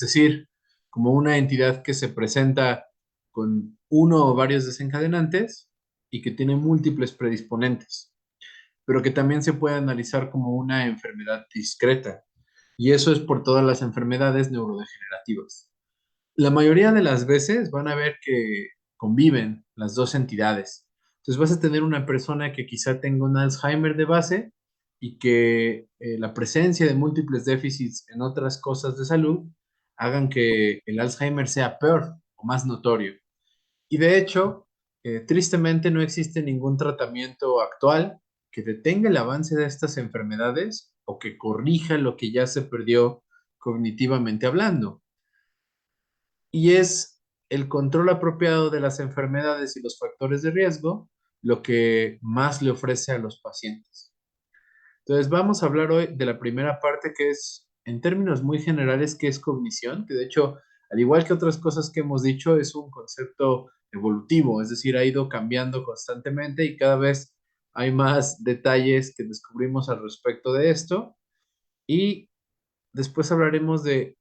es decir, como una entidad que se presenta con uno o varios desencadenantes y que tiene múltiples predisponentes, pero que también se puede analizar como una enfermedad discreta. Y eso es por todas las enfermedades neurodegenerativas. La mayoría de las veces van a ver que conviven las dos entidades. Entonces vas a tener una persona que quizá tenga un Alzheimer de base y que la presencia de múltiples déficits en otras cosas de salud hagan que el Alzheimer sea peor o más notorio. Y de hecho, tristemente no existe ningún tratamiento actual que detenga el avance de estas enfermedades o que corrija lo que ya se perdió cognitivamente hablando. Y es el control apropiado de las enfermedades y los factores de riesgo lo que más le ofrece a los pacientes. Entonces, vamos a hablar hoy de la primera parte que es, en términos muy generales, qué es cognición, que de hecho, al igual que otras cosas que hemos dicho, es un concepto evolutivo, es decir, ha ido cambiando constantemente y cada vez hay más detalles que descubrimos al respecto de esto. Y después hablaremos de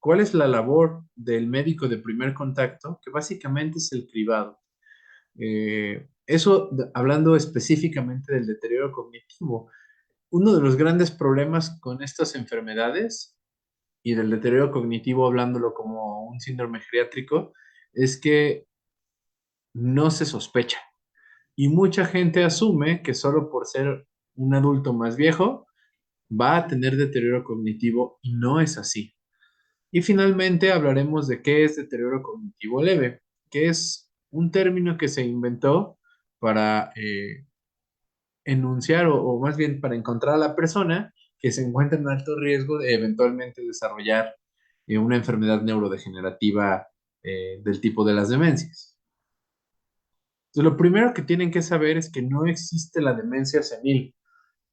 cuál es la labor del médico de primer contacto, que básicamente es el cribado. Hablando específicamente del deterioro cognitivo, uno de los grandes problemas con estas enfermedades y del deterioro cognitivo, hablándolo como un síndrome geriátrico, es que no se sospecha. Y mucha gente asume que solo por ser un adulto más viejo va a tener deterioro cognitivo y no es así. Y finalmente hablaremos de qué es deterioro cognitivo leve, que es un término que se inventó para enunciar o más bien para encontrar a la persona que se encuentra en alto riesgo de eventualmente desarrollar una enfermedad neurodegenerativa del tipo de las demencias. Entonces, lo primero que tienen que saber es que no existe la demencia senil.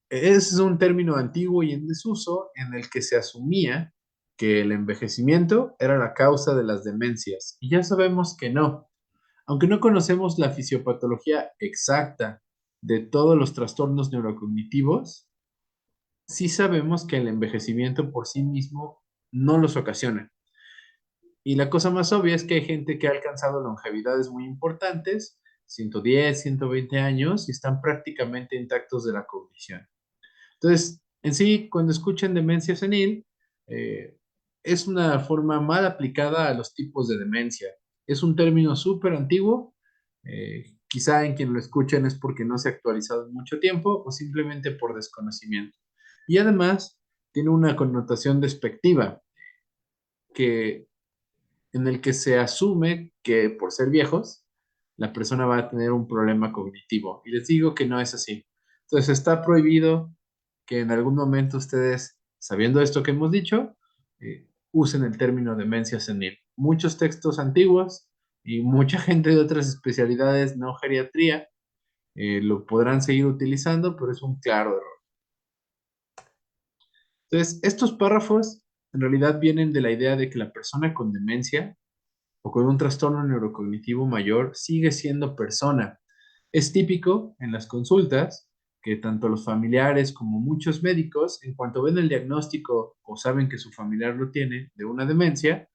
Ese es un término antiguo y en desuso en el que se asumía que el envejecimiento era la causa de las demencias. Y ya sabemos que no. Aunque no conocemos la fisiopatología exacta de todos los trastornos neurocognitivos, sí sabemos que el envejecimiento por sí mismo no los ocasiona. Y la cosa más obvia es que hay gente que ha alcanzado longevidades muy importantes, 110, 120 años, y están prácticamente intactos de la cognición. Entonces, en sí, cuando escuchan demencia senil, eh, es una forma mal aplicada a los tipos de demencia. Es un término súper antiguo. Quizá en quien lo escuchen es porque no se ha actualizado en mucho tiempo o simplemente por desconocimiento. Y además, tiene una connotación despectiva que, en el que se asume que por ser viejos, la persona va a tener un problema cognitivo. Y les digo que no es así. Entonces, está prohibido que en algún momento ustedes, sabiendo esto que hemos dicho, usen el término demencia senil. Muchos textos antiguos y mucha gente de otras especialidades, no geriatría, lo podrán seguir utilizando, pero es un claro error. Entonces, estos párrafos en realidad vienen de la idea de que la persona con demencia o con un trastorno neurocognitivo mayor sigue siendo persona. Es típico en las consultas que tanto los familiares como muchos médicos, en cuanto ven el diagnóstico o saben que su familiar lo tiene de una demencia,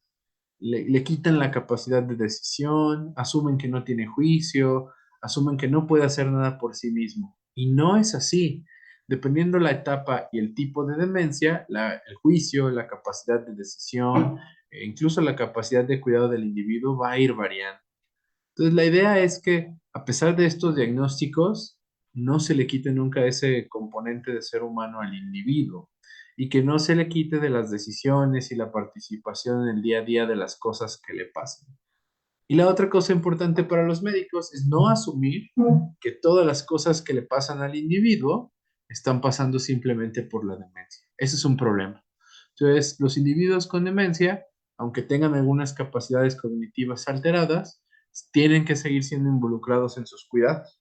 le quitan la capacidad de decisión, asumen que no tiene juicio, asumen que no puede hacer nada por sí mismo. Y no es así. Dependiendo la etapa y el tipo de demencia, el juicio, la capacidad de decisión, e incluso la capacidad de cuidado del individuo va a ir variando. Entonces, la idea es que a pesar de estos diagnósticos, no se le quite nunca ese componente de ser humano al individuo y que no se le quite de las decisiones y la participación en el día a día de las cosas que le pasan. Y la otra cosa importante para los médicos es no asumir que todas las cosas que le pasan al individuo están pasando simplemente por la demencia. Ese es un problema. Entonces, los individuos con demencia, aunque tengan algunas capacidades cognitivas alteradas, tienen que seguir siendo involucrados en sus cuidados.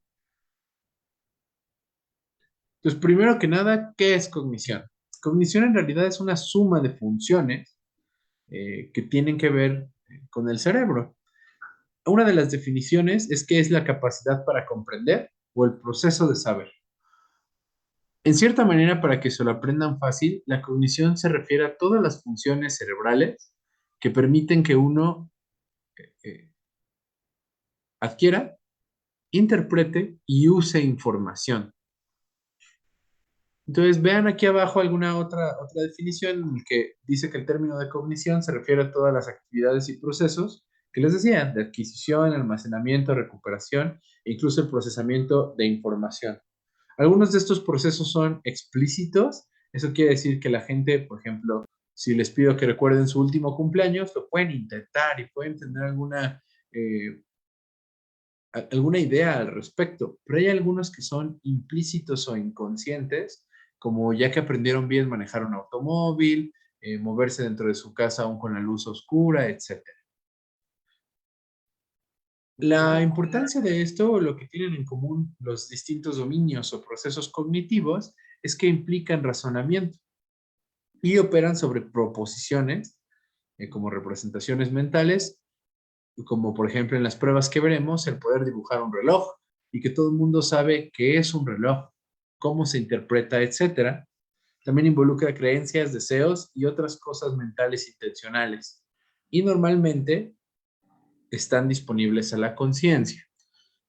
Entonces, primero que nada, ¿qué es cognición? Cognición en realidad es una suma de funciones que tienen que ver con el cerebro. Una de las definiciones es que es la capacidad para comprender o el proceso de saber. En cierta manera, para que se lo aprendan fácil, la cognición se refiere a todas las funciones cerebrales que permiten que uno eh, adquiera, interprete y use información. Entonces, vean aquí abajo alguna otra definición en la que dice que el término de cognición se refiere a todas las actividades y procesos que les decía, de adquisición, almacenamiento, recuperación e incluso el procesamiento de información. Algunos de estos procesos son explícitos. Eso quiere decir que la gente, por ejemplo, si les pido que recuerden su último cumpleaños, lo pueden intentar y pueden tener eh, alguna idea al respecto, pero hay algunos que son implícitos o inconscientes, como ya que aprendieron bien manejar un automóvil, moverse dentro de su casa aún con la luz oscura, etcétera. La importancia de esto, o lo que tienen en común los distintos dominios o procesos cognitivos, es que implican razonamiento y operan sobre proposiciones, como representaciones mentales, como por ejemplo en las pruebas que veremos, el poder dibujar un reloj y que todo el mundo sabe qué es un reloj, cómo se interpreta, etcétera. También involucra creencias, deseos y otras cosas mentales intencionales. Y normalmente están disponibles a la conciencia.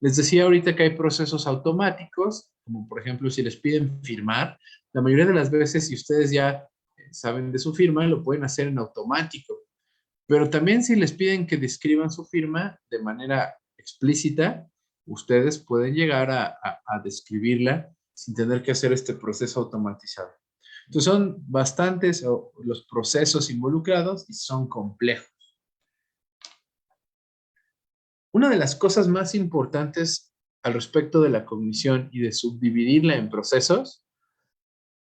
Les decía ahorita que hay procesos automáticos, como por ejemplo si les piden firmar, la mayoría de las veces si ustedes ya saben de su firma, lo pueden hacer en automático. Pero también si les piden que describan su firma de manera explícita, ustedes pueden llegar a describirla sin tener que hacer este proceso automatizado. Entonces son bastantes los procesos involucrados y son complejos. Una de las cosas más importantes al respecto de la cognición y de subdividirla en procesos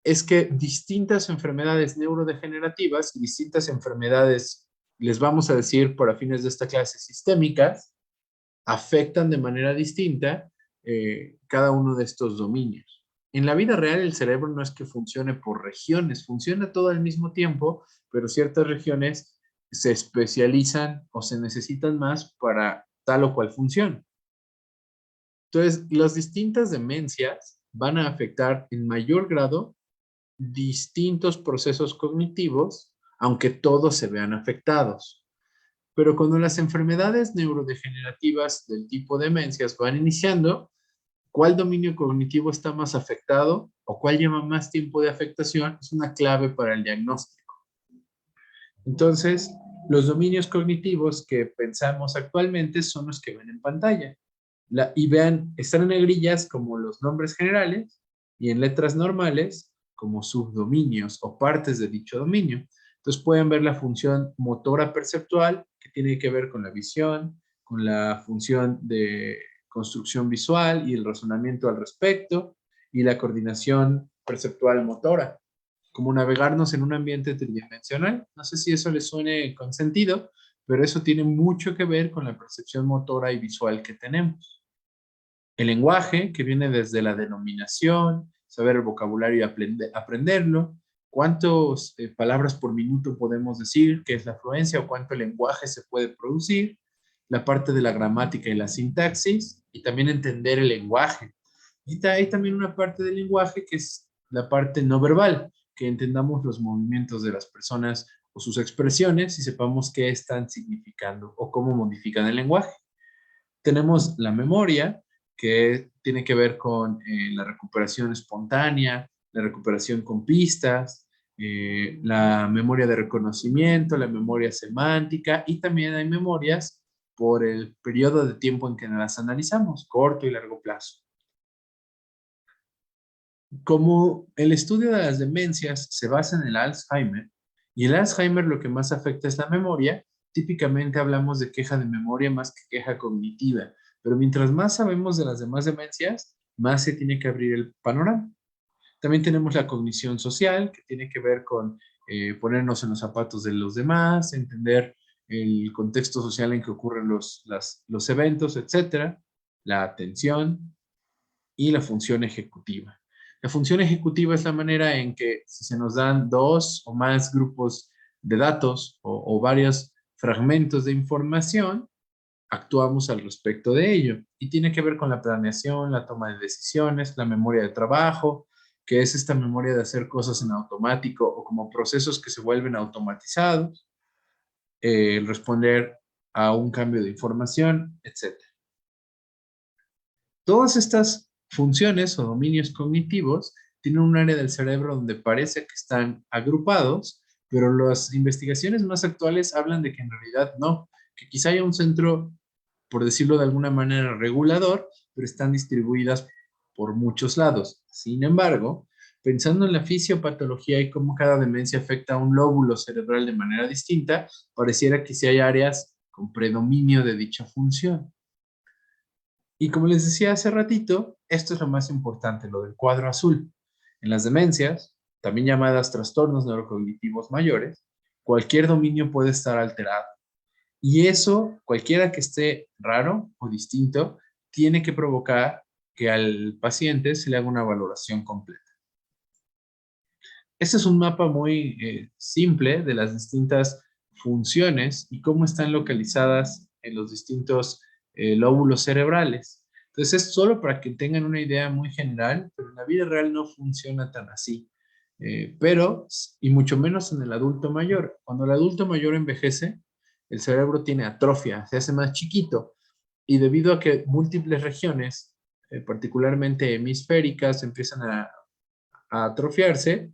es que distintas enfermedades neurodegenerativas y distintas enfermedades, les vamos a decir por fines de esta clase, sistémicas, afectan de manera distinta cada uno de estos dominios. En la vida real el cerebro no es que funcione por regiones, funciona todo al mismo tiempo, pero ciertas regiones se especializan o se necesitan más para tal o cual función. Entonces, las distintas demencias van a afectar en mayor grado distintos procesos cognitivos, aunque todos se vean afectados. Pero cuando las enfermedades neurodegenerativas del tipo demencias van iniciando, ¿cuál dominio cognitivo está más afectado o cuál lleva más tiempo de afectación? Es una clave para el diagnóstico. Entonces, los dominios cognitivos que pensamos actualmente son los que ven en pantalla. Y vean, están en negrillas como los nombres generales y en letras normales como subdominios o partes de dicho dominio. Entonces pueden ver la función motora perceptual que tiene que ver con la visión, con la función de construcción visual y el razonamiento al respecto y la coordinación perceptual motora, como navegarnos en un ambiente tridimensional. No sé si eso les suene con sentido, pero eso tiene mucho que ver con la percepción motora y visual que tenemos. El lenguaje, que viene desde la denominación, saber el vocabulario y aprenderlo, cuántas palabras por minuto podemos decir, qué es la fluencia o cuánto lenguaje se puede producir, la parte de la gramática y la sintaxis, y también entender el lenguaje. Y hay también una parte del lenguaje que es la parte no verbal, que entendamos los movimientos de las personas o sus expresiones y sepamos qué están significando o cómo modifican el lenguaje. Tenemos la memoria, que tiene que ver con la recuperación espontánea, la recuperación con pistas, la memoria de reconocimiento, la memoria semántica y también hay memorias por el periodo de tiempo en que las analizamos, corto y largo plazo. Como el estudio de las demencias se basa en el Alzheimer, y el Alzheimer lo que más afecta es la memoria, típicamente hablamos de queja de memoria más que queja cognitiva, pero mientras más sabemos de las demás demencias, más se tiene que abrir el panorama. También tenemos la cognición social, que tiene que ver con ponernos en los zapatos de los demás, entender el contexto social en que ocurren los eventos, etcétera, la atención y la función ejecutiva. La función ejecutiva es la manera en que si se nos dan dos o más grupos de datos o varios fragmentos de información, actuamos al respecto de ello. Y tiene que ver con la planeación, la toma de decisiones, la memoria de trabajo, que es esta memoria de hacer cosas en automático o como procesos que se vuelven automatizados. el responder a un cambio de información, etcétera. Todas estas funciones o dominios cognitivos tienen un área del cerebro donde parece que están agrupados, pero las investigaciones más actuales hablan de que en realidad no, que quizá haya un centro, por decirlo de alguna manera, regulador, pero están distribuidas por muchos lados. Sin embargo, pensando en la fisiopatología y cómo cada demencia afecta a un lóbulo cerebral de manera distinta, pareciera que sí hay áreas con predominio de dicha función. Y como les decía hace ratito, esto es lo más importante, lo del cuadro azul. En las demencias, también llamadas trastornos neurocognitivos mayores, cualquier dominio puede estar alterado. Y eso, cualquiera que esté raro o distinto, tiene que provocar que al paciente se le haga una valoración completa. Este es un mapa muy simple de las distintas funciones y cómo están localizadas en los distintos lóbulos cerebrales. Entonces es solo para que tengan una idea muy general, pero en la vida real no funciona tan así. Y mucho menos en el adulto mayor. Cuando el adulto mayor envejece, el cerebro tiene atrofia, se hace más chiquito y debido a que múltiples regiones, particularmente hemisféricas, empiezan a atrofiarse,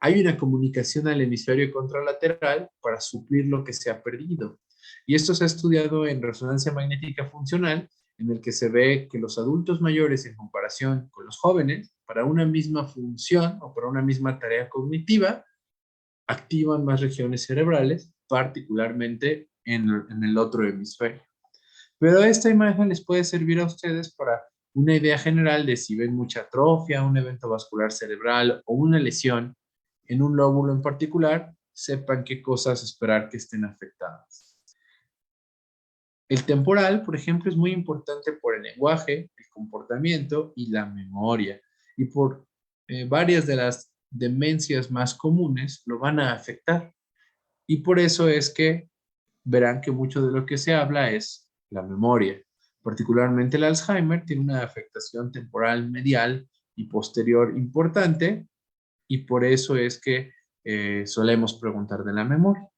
hay una comunicación al hemisferio contralateral para suplir lo que se ha perdido. Y esto se ha estudiado en resonancia magnética funcional, en el que se ve que los adultos mayores en comparación con los jóvenes, para una misma función o para una misma tarea cognitiva, activan más regiones cerebrales, particularmente en el otro hemisferio. Pero esta imagen les puede servir a ustedes para una idea general de si ven mucha atrofia, un evento vascular cerebral o una lesión en un lóbulo en particular, sepan qué cosas esperar que estén afectadas. El temporal, por ejemplo, es muy importante por el lenguaje, el comportamiento y la memoria. Y por varias de las demencias más comunes lo van a afectar. Y por eso es que verán que mucho de lo que se habla es la memoria. Particularmente el Alzheimer tiene una afectación temporal medial y posterior importante y por eso es que solemos preguntar de la memoria.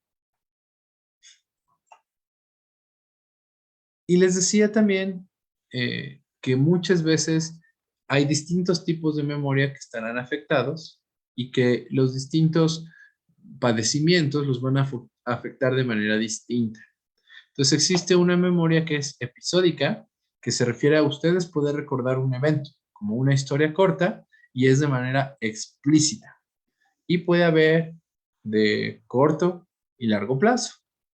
Y les decía también que muchas veces hay distintos tipos de memoria que estarán afectados y que los distintos padecimientos los van a afectar de manera distinta. Entonces existe una memoria que es episódica, que se refiere a ustedes poder recordar un evento como una historia corta y es de manera explícita. Y puede haber de corto y largo plazo,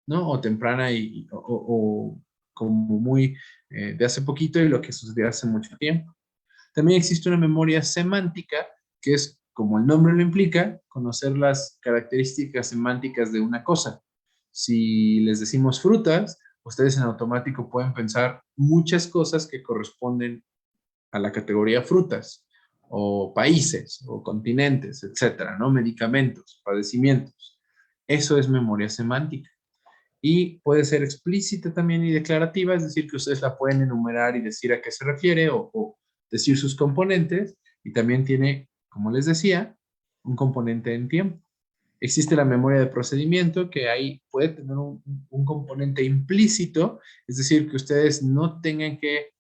¿no? O temprana o como muy de hace poquito y lo que sucedió hace mucho tiempo. También existe una memoria semántica, que es, como el nombre lo implica, conocer las características semánticas de una cosa. Si les decimos frutas, ustedes en automático pueden pensar muchas cosas que corresponden a la categoría frutas, o países, o continentes, etcétera, ¿no? Medicamentos, padecimientos. Eso es memoria semántica. Y puede ser explícita también y declarativa, es decir, que ustedes la pueden enumerar y decir a qué se refiere o decir sus componentes. Y también tiene, como les decía, un componente en tiempo. Existe la memoria de procedimiento, que ahí puede tener un componente implícito, es decir, que ustedes no tengan que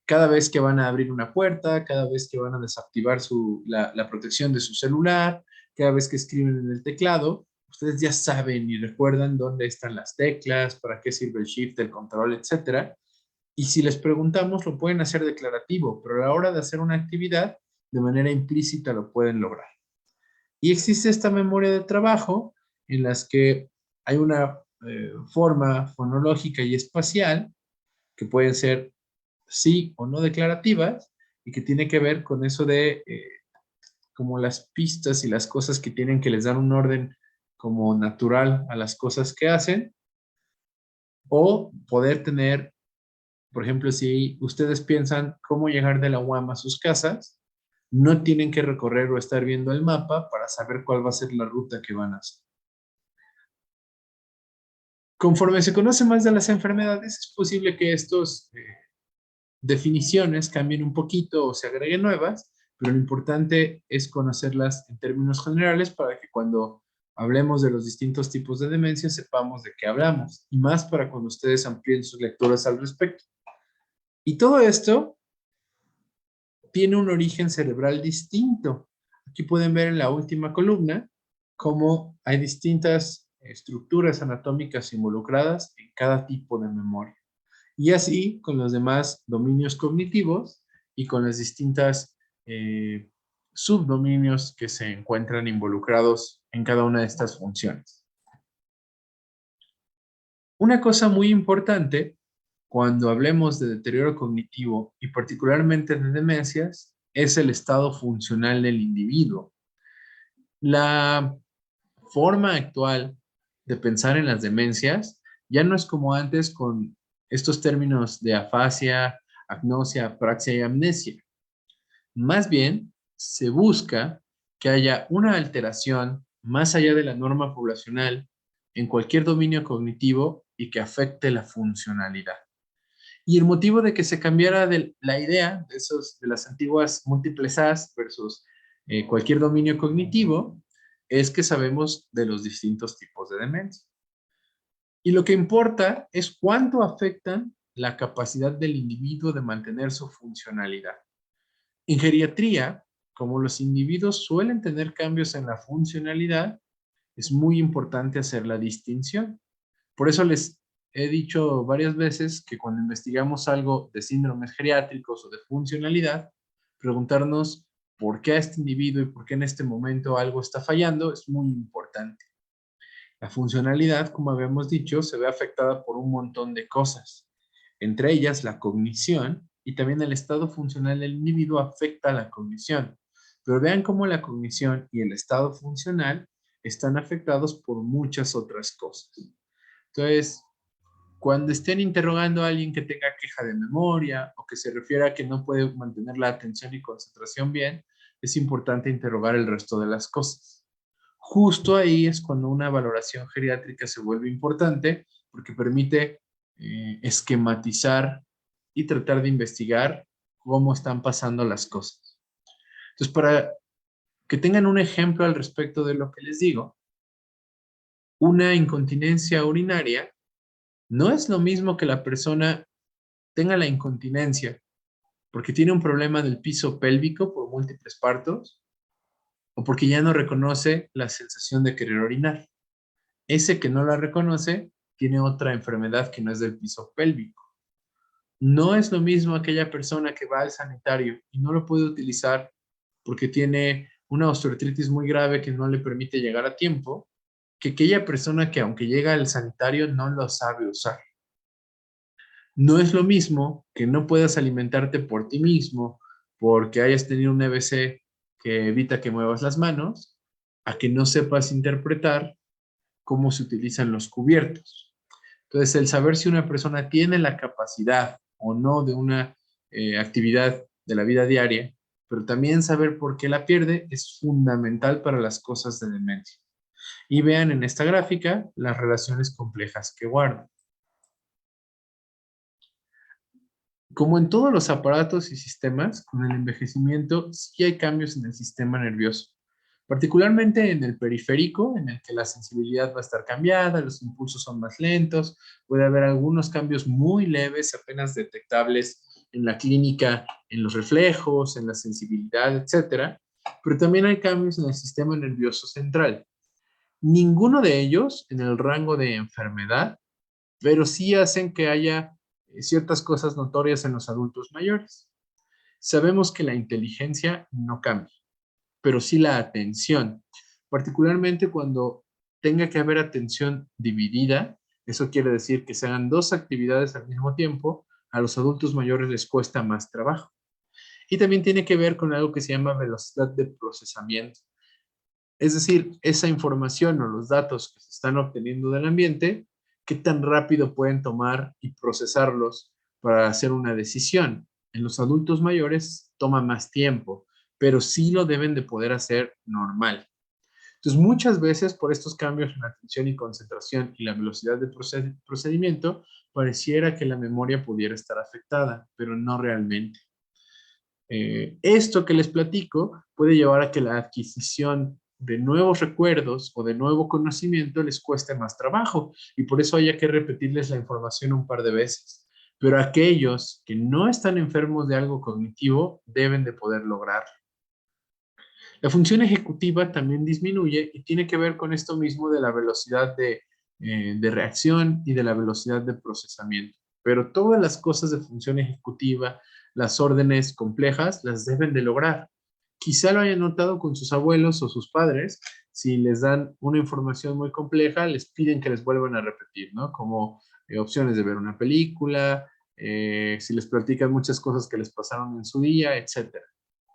cada vez que van a abrir una puerta, cada vez que van a desactivar la protección de su celular, cada vez que escriben en el teclado, ustedes ya saben y recuerdan dónde están las teclas, para qué sirve el shift, el control, etcétera. Y si les preguntamos, lo pueden hacer declarativo, pero a la hora de hacer una actividad, de manera implícita lo pueden lograr. Y existe esta memoria de trabajo en las que hay una forma fonológica y espacial que pueden ser sí o no declarativas y que tiene que ver con eso de como las pistas y las cosas que tienen que les dar un orden como natural a las cosas que hacen o poder tener, por ejemplo, si ustedes piensan cómo llegar de la UAM a sus casas, no tienen que recorrer o estar viendo el mapa para saber cuál va a ser la ruta que van a hacer. Conforme se conoce más de las enfermedades, es posible que estos definiciones cambien un poquito o se agreguen nuevas, pero lo importante es conocerlas en términos generales para que cuando hablemos de los distintos tipos de demencia, sepamos de qué hablamos, y más para cuando ustedes amplíen sus lecturas al respecto. Y todo esto tiene un origen cerebral distinto. Aquí pueden ver en la última columna cómo hay distintas estructuras anatómicas involucradas en cada tipo de memoria. Y así con los demás dominios cognitivos y con las distintas subdominios que se encuentran involucrados en cada una de estas funciones. Una cosa muy importante cuando hablemos de deterioro cognitivo y particularmente de demencias es el estado funcional del individuo. La forma actual de pensar en las demencias ya no es como antes con estos términos de afasia, agnosia, apraxia y amnesia. Más bien, se busca que haya una alteración más allá de la norma poblacional en cualquier dominio cognitivo y que afecte la funcionalidad. Y el motivo de que se cambiara de la idea de las antiguas múltiples As versus cualquier dominio cognitivo es que sabemos de los distintos tipos de demencia. Y lo que importa es cuánto afectan la capacidad del individuo de mantener su funcionalidad. En geriatría, como los individuos suelen tener cambios en la funcionalidad, es muy importante hacer la distinción. Por eso les he dicho varias veces que cuando investigamos algo de síndromes geriátricos o de funcionalidad, preguntarnos por qué a este individuo y por qué en este momento algo está fallando es muy importante. La funcionalidad, como habíamos dicho, se ve afectada por un montón de cosas, entre ellas la cognición y también el estado funcional del individuo afecta a la cognición. Pero vean cómo la cognición y el estado funcional están afectados por muchas otras cosas. Entonces, cuando estén interrogando a alguien que tenga queja de memoria o que se refiera a que no puede mantener la atención y concentración bien, es importante interrogar el resto de las cosas. Justo ahí es cuando una valoración geriátrica se vuelve importante porque permite esquematizar y tratar de investigar cómo están pasando las cosas. Entonces, para que tengan un ejemplo al respecto de lo que les digo, una incontinencia urinaria no es lo mismo que la persona tenga la incontinencia porque tiene un problema del piso pélvico por múltiples partos o porque ya no reconoce la sensación de querer orinar. Ese que no la reconoce tiene otra enfermedad que no es del piso pélvico. No es lo mismo aquella persona que va al sanitario y no lo puede utilizar porque tiene una osteoartritis muy grave que no le permite llegar a tiempo, que aquella persona que aunque llega al sanitario no lo sabe usar. No es lo mismo que no puedas alimentarte por ti mismo porque hayas tenido un EBC que evita que muevas las manos, a que no sepas interpretar cómo se utilizan los cubiertos. Entonces, el saber si una persona tiene la capacidad o no de una actividad de la vida diaria, pero también saber por qué la pierde es fundamental para las cosas de demencia. Y vean en esta gráfica las relaciones complejas que guarda. Como en todos los aparatos y sistemas, con el envejecimiento sí hay cambios en el sistema nervioso, particularmente en el periférico, en el que la sensibilidad va a estar cambiada, los impulsos son más lentos, puede haber algunos cambios muy leves, apenas detectables en la clínica, en los reflejos, en la sensibilidad, etcétera, pero también hay cambios en el sistema nervioso central. Ninguno de ellos en el rango de enfermedad, pero sí hacen que haya ciertas cosas notorias en los adultos mayores. Sabemos que la inteligencia no cambia, pero sí la atención, particularmente cuando tenga que haber atención dividida. Eso quiere decir que se hagan dos actividades al mismo tiempo. A los adultos mayores les cuesta más trabajo. Y también tiene que ver con algo que se llama velocidad de procesamiento. Es decir, esa información o los datos que se están obteniendo del ambiente, qué tan rápido pueden tomar y procesarlos para hacer una decisión. En los adultos mayores toma más tiempo, pero sí lo deben de poder hacer normal. Entonces, muchas veces por estos cambios en la atención y concentración y la velocidad de procedimiento, pareciera que la memoria pudiera estar afectada, pero no realmente. Esto que les platico puede llevar a que la adquisición de nuevos recuerdos o de nuevo conocimiento les cueste más trabajo y por eso haya que repetirles la información un par de veces. Pero aquellos que no están enfermos de algo cognitivo deben de poder lograr. La función ejecutiva también disminuye y tiene que ver con esto mismo de la velocidad de reacción y de la velocidad de procesamiento. Pero todas las cosas de función ejecutiva, las órdenes complejas, las deben de lograr. Quizá lo hayan notado con sus abuelos o sus padres, si les dan una información muy compleja, les piden que les vuelvan a repetir, ¿no? Como opciones de ver una película, si les platican muchas cosas que les pasaron en su día, etcétera.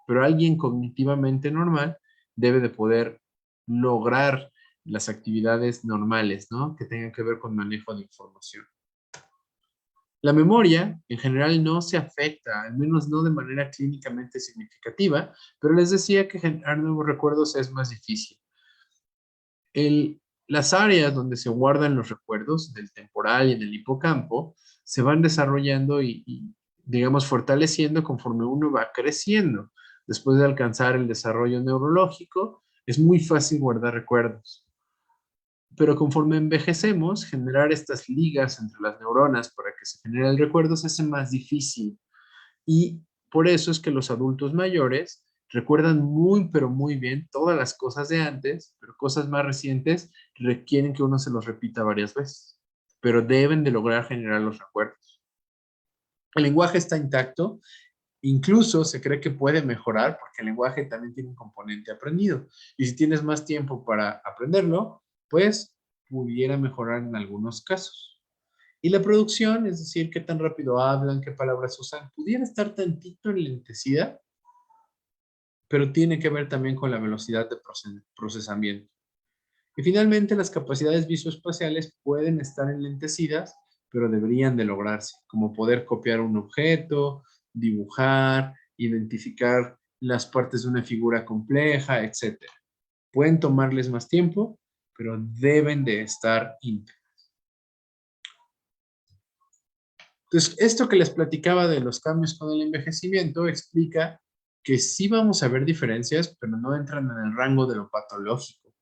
Pero alguien cognitivamente normal debe de poder lograr las actividades normales, ¿no? Que tengan que ver con manejo de información. La memoria en general no se afecta, al menos no de manera clínicamente significativa, pero les decía que generar nuevos recuerdos es más difícil. Las áreas donde se guardan los recuerdos del temporal y del hipocampo se van desarrollando y, digamos, fortaleciendo conforme uno va creciendo. Después de alcanzar el desarrollo neurológico, es muy fácil guardar recuerdos. Pero conforme envejecemos, generar estas ligas entre las neuronas para que se genere el recuerdo se hace más difícil. Y por eso es que los adultos mayores recuerdan muy, pero muy bien todas las cosas de antes, pero cosas más recientes requieren que uno se los repita varias veces. Pero deben de lograr generar los recuerdos. El lenguaje está intacto, incluso se cree que puede mejorar porque el lenguaje también tiene un componente aprendido. Y si tienes más tiempo para aprenderlo, pues pudiera mejorar en algunos casos. Y la producción, es decir, qué tan rápido hablan, qué palabras usan, pudiera estar tantito enlentecida, pero tiene que ver también con la velocidad de procesamiento. Y finalmente, las capacidades visoespaciales pueden estar enlentecidas, pero deberían de lograrse, como poder copiar un objeto, dibujar, identificar las partes de una figura compleja, etc. Pueden tomarles más tiempo, pero deben de estar íntegros. Entonces, esto que les platicaba de los cambios con el envejecimiento explica que sí vamos a ver diferencias, pero no entran en el rango de lo patológico.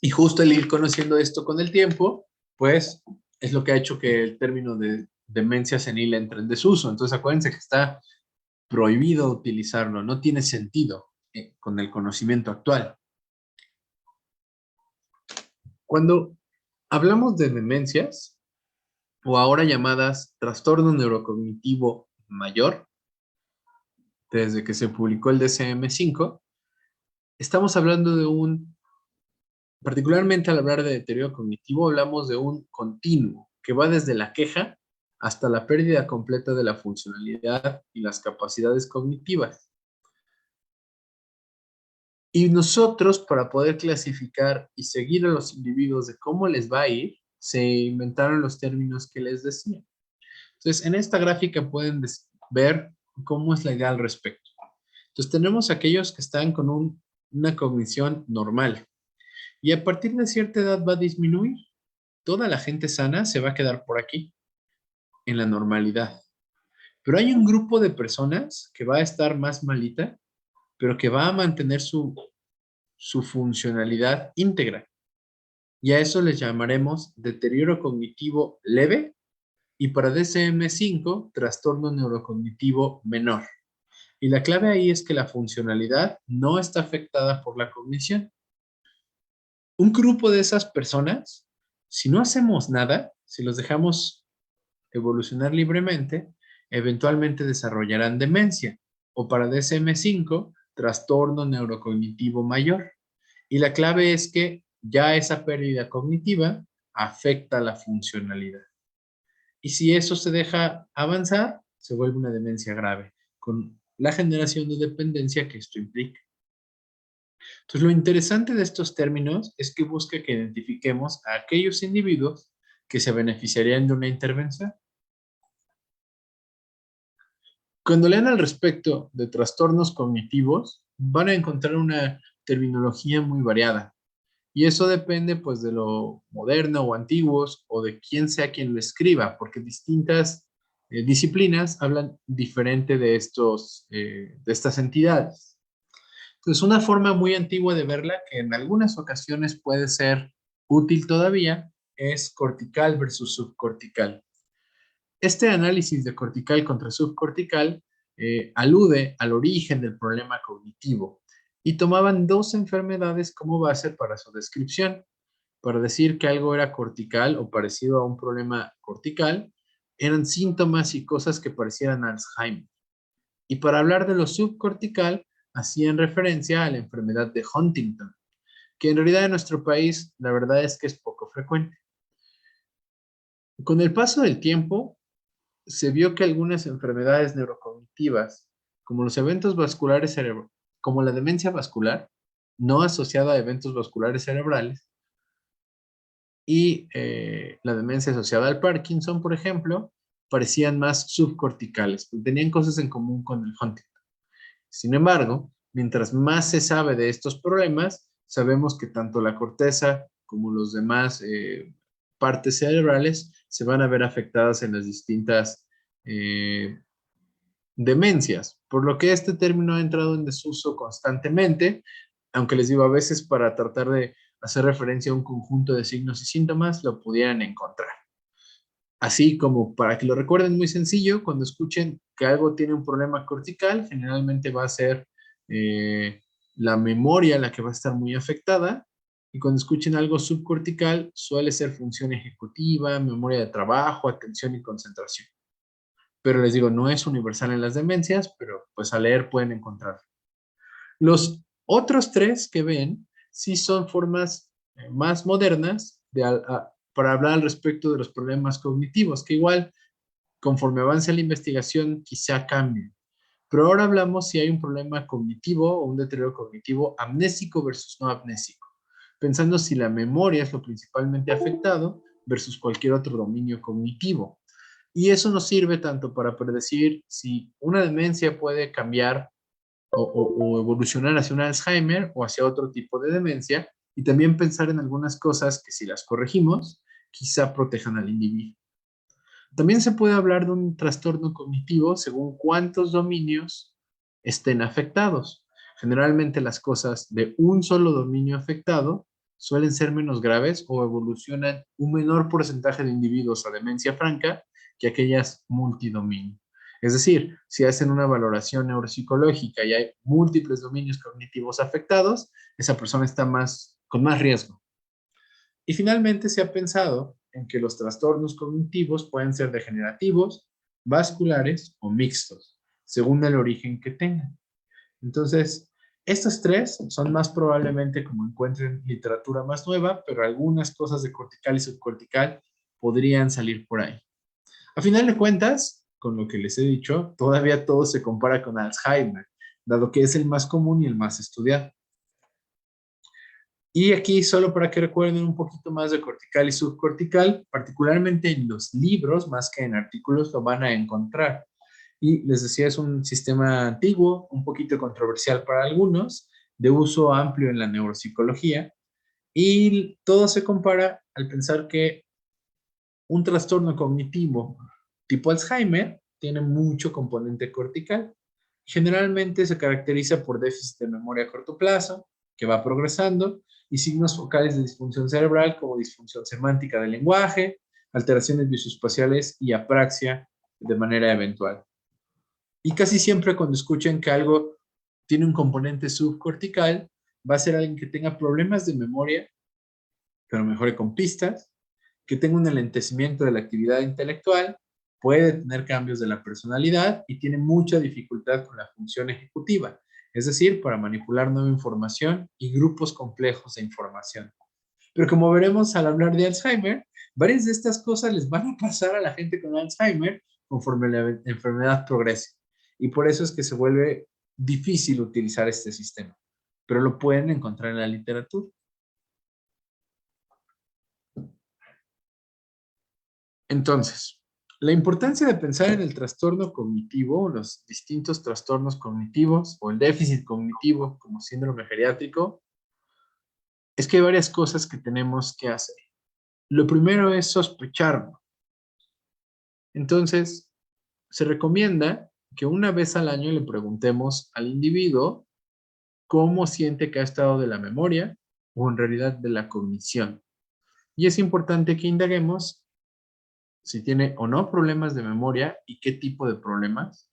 Y justo el ir conociendo esto con el tiempo, pues es lo que ha hecho que el término de demencia senil entre en desuso. Entonces, acuérdense que está prohibido utilizarlo, no tiene sentido con el conocimiento actual. Cuando hablamos de demencias, o ahora llamadas trastorno neurocognitivo mayor, desde que se publicó el DSM-5, estamos hablando de particularmente al hablar de deterioro cognitivo, hablamos de un continuo que va desde la queja hasta la pérdida completa de la funcionalidad y las capacidades cognitivas. Y nosotros, para poder clasificar y seguir a los individuos de cómo les va a ir, se inventaron los términos que les decía. Entonces, en esta gráfica pueden ver cómo es la idea al respecto. Entonces, tenemos aquellos que están con una cognición normal y a partir de cierta edad va a disminuir. Toda la gente sana se va a quedar por aquí, en la normalidad. Pero hay un grupo de personas que va a estar más malita, pero que va a mantener su funcionalidad íntegra. Y a eso les llamaremos deterioro cognitivo leve y para DSM-5, trastorno neurocognitivo menor. Y la clave ahí es que la funcionalidad no está afectada por la cognición. Un grupo de esas personas, si no hacemos nada, si los dejamos evolucionar libremente, eventualmente desarrollarán demencia o para DSM-5, trastorno neurocognitivo mayor. Y la clave es que ya esa pérdida cognitiva afecta la funcionalidad. Y si eso se deja avanzar, se vuelve una demencia grave, con la generación de dependencia que esto implica. Entonces, lo interesante de estos términos es que busca que identifiquemos a aquellos individuos que se beneficiarían de una intervención. Cuando lean al respecto de trastornos cognitivos, van a encontrar una terminología muy variada. Y eso depende pues de lo moderno o antiguos o de quién sea quien lo escriba, porque distintas disciplinas hablan diferente de estas entidades. Entonces, una forma muy antigua de verla, que en algunas ocasiones puede ser útil todavía, es cortical versus subcortical. Este análisis de cortical contra subcortical alude al origen del problema cognitivo y tomaban dos enfermedades como base para su descripción. Para decir que algo era cortical o parecido a un problema cortical, eran síntomas y cosas que parecieran Alzheimer. Y para hablar de lo subcortical, hacían referencia a la enfermedad de Huntington, que en realidad en nuestro país la verdad es que es poco frecuente. Con el paso del tiempo, se vio que algunas enfermedades neurocognitivas, como los eventos vasculares cerebrales, como la demencia vascular, no asociada a eventos vasculares cerebrales, y la demencia asociada al Parkinson, por ejemplo, parecían más subcorticales, tenían cosas en común con el Huntington. Sin embargo, mientras más se sabe de estos problemas, sabemos que tanto la corteza como los demás partes cerebrales se van a ver afectadas en las distintas eh, demencias, por lo que este término ha entrado en desuso constantemente, aunque les digo a veces para tratar de hacer referencia a un conjunto de signos y síntomas, lo pudieran encontrar. Así como para que lo recuerden muy sencillo, cuando escuchen que algo tiene un problema cortical, generalmente va a ser eh, la memoria la que va a estar muy afectada. Y cuando escuchen algo subcortical, suele ser función ejecutiva, memoria de trabajo, atención y concentración. Pero les digo, no es universal en las demencias, pero pues al leer pueden encontrar. Los otros tres que ven sí son formas más modernas para hablar al respecto de los problemas cognitivos, que igual conforme avance la investigación quizá cambien. Pero ahora hablamos si hay un problema cognitivo o un deterioro cognitivo amnésico versus no amnésico, pensando si la memoria es lo principalmente afectado versus cualquier otro dominio cognitivo. Y eso nos sirve tanto para predecir si una demencia puede cambiar o evolucionar hacia un Alzheimer o hacia otro tipo de demencia, y también pensar en algunas cosas que si las corregimos, quizá protejan al individuo. También se puede hablar de un trastorno cognitivo según cuántos dominios estén afectados. Generalmente las cosas de un solo dominio afectado suelen ser menos graves o evolucionan un menor porcentaje de individuos a demencia franca que aquellas multidominio. Es decir, si hacen una valoración neuropsicológica y hay múltiples dominios cognitivos afectados, esa persona está con más riesgo. Y finalmente se ha pensado en que los trastornos cognitivos pueden ser degenerativos, vasculares o mixtos, según el origen que tengan. Entonces, estos tres son más probablemente como encuentren literatura más nueva, pero algunas cosas de cortical y subcortical podrían salir por ahí. A final de cuentas, con lo que les he dicho, todavía todo se compara con Alzheimer, dado que es el más común y el más estudiado. Y aquí, solo para que recuerden un poquito más de cortical y subcortical, particularmente en los libros, más que en artículos, lo van a encontrar. Y les decía, es un sistema antiguo, un poquito controversial para algunos, de uso amplio en la neuropsicología, y todo se compara al pensar que un trastorno cognitivo tipo Alzheimer tiene mucho componente cortical. Generalmente se caracteriza por déficit de memoria a corto plazo, que va progresando, y signos focales de disfunción cerebral como disfunción semántica del lenguaje, alteraciones visoespaciales y apraxia de manera eventual. Y casi siempre cuando escuchen que algo tiene un componente subcortical, va a ser alguien que tenga problemas de memoria, pero mejore con pistas, que tenga un enlentecimiento de la actividad intelectual, puede tener cambios de la personalidad y tiene mucha dificultad con la función ejecutiva, es decir, para manipular nueva información y grupos complejos de información. Pero como veremos al hablar de Alzheimer, varias de estas cosas les van a pasar a la gente con Alzheimer conforme la enfermedad progrese. Y por eso es que se vuelve difícil utilizar este sistema, pero lo pueden encontrar en la literatura. Entonces, la importancia de pensar en el trastorno cognitivo, los distintos trastornos cognitivos o el déficit cognitivo como síndrome geriátrico, es que hay varias cosas que tenemos que hacer. Lo primero es sospecharlo. Entonces, se recomienda que una vez al año le preguntemos al individuo cómo siente que ha estado de la memoria o en realidad de la cognición. Y es importante que indaguemos si tiene o no problemas de memoria y qué tipo de problemas,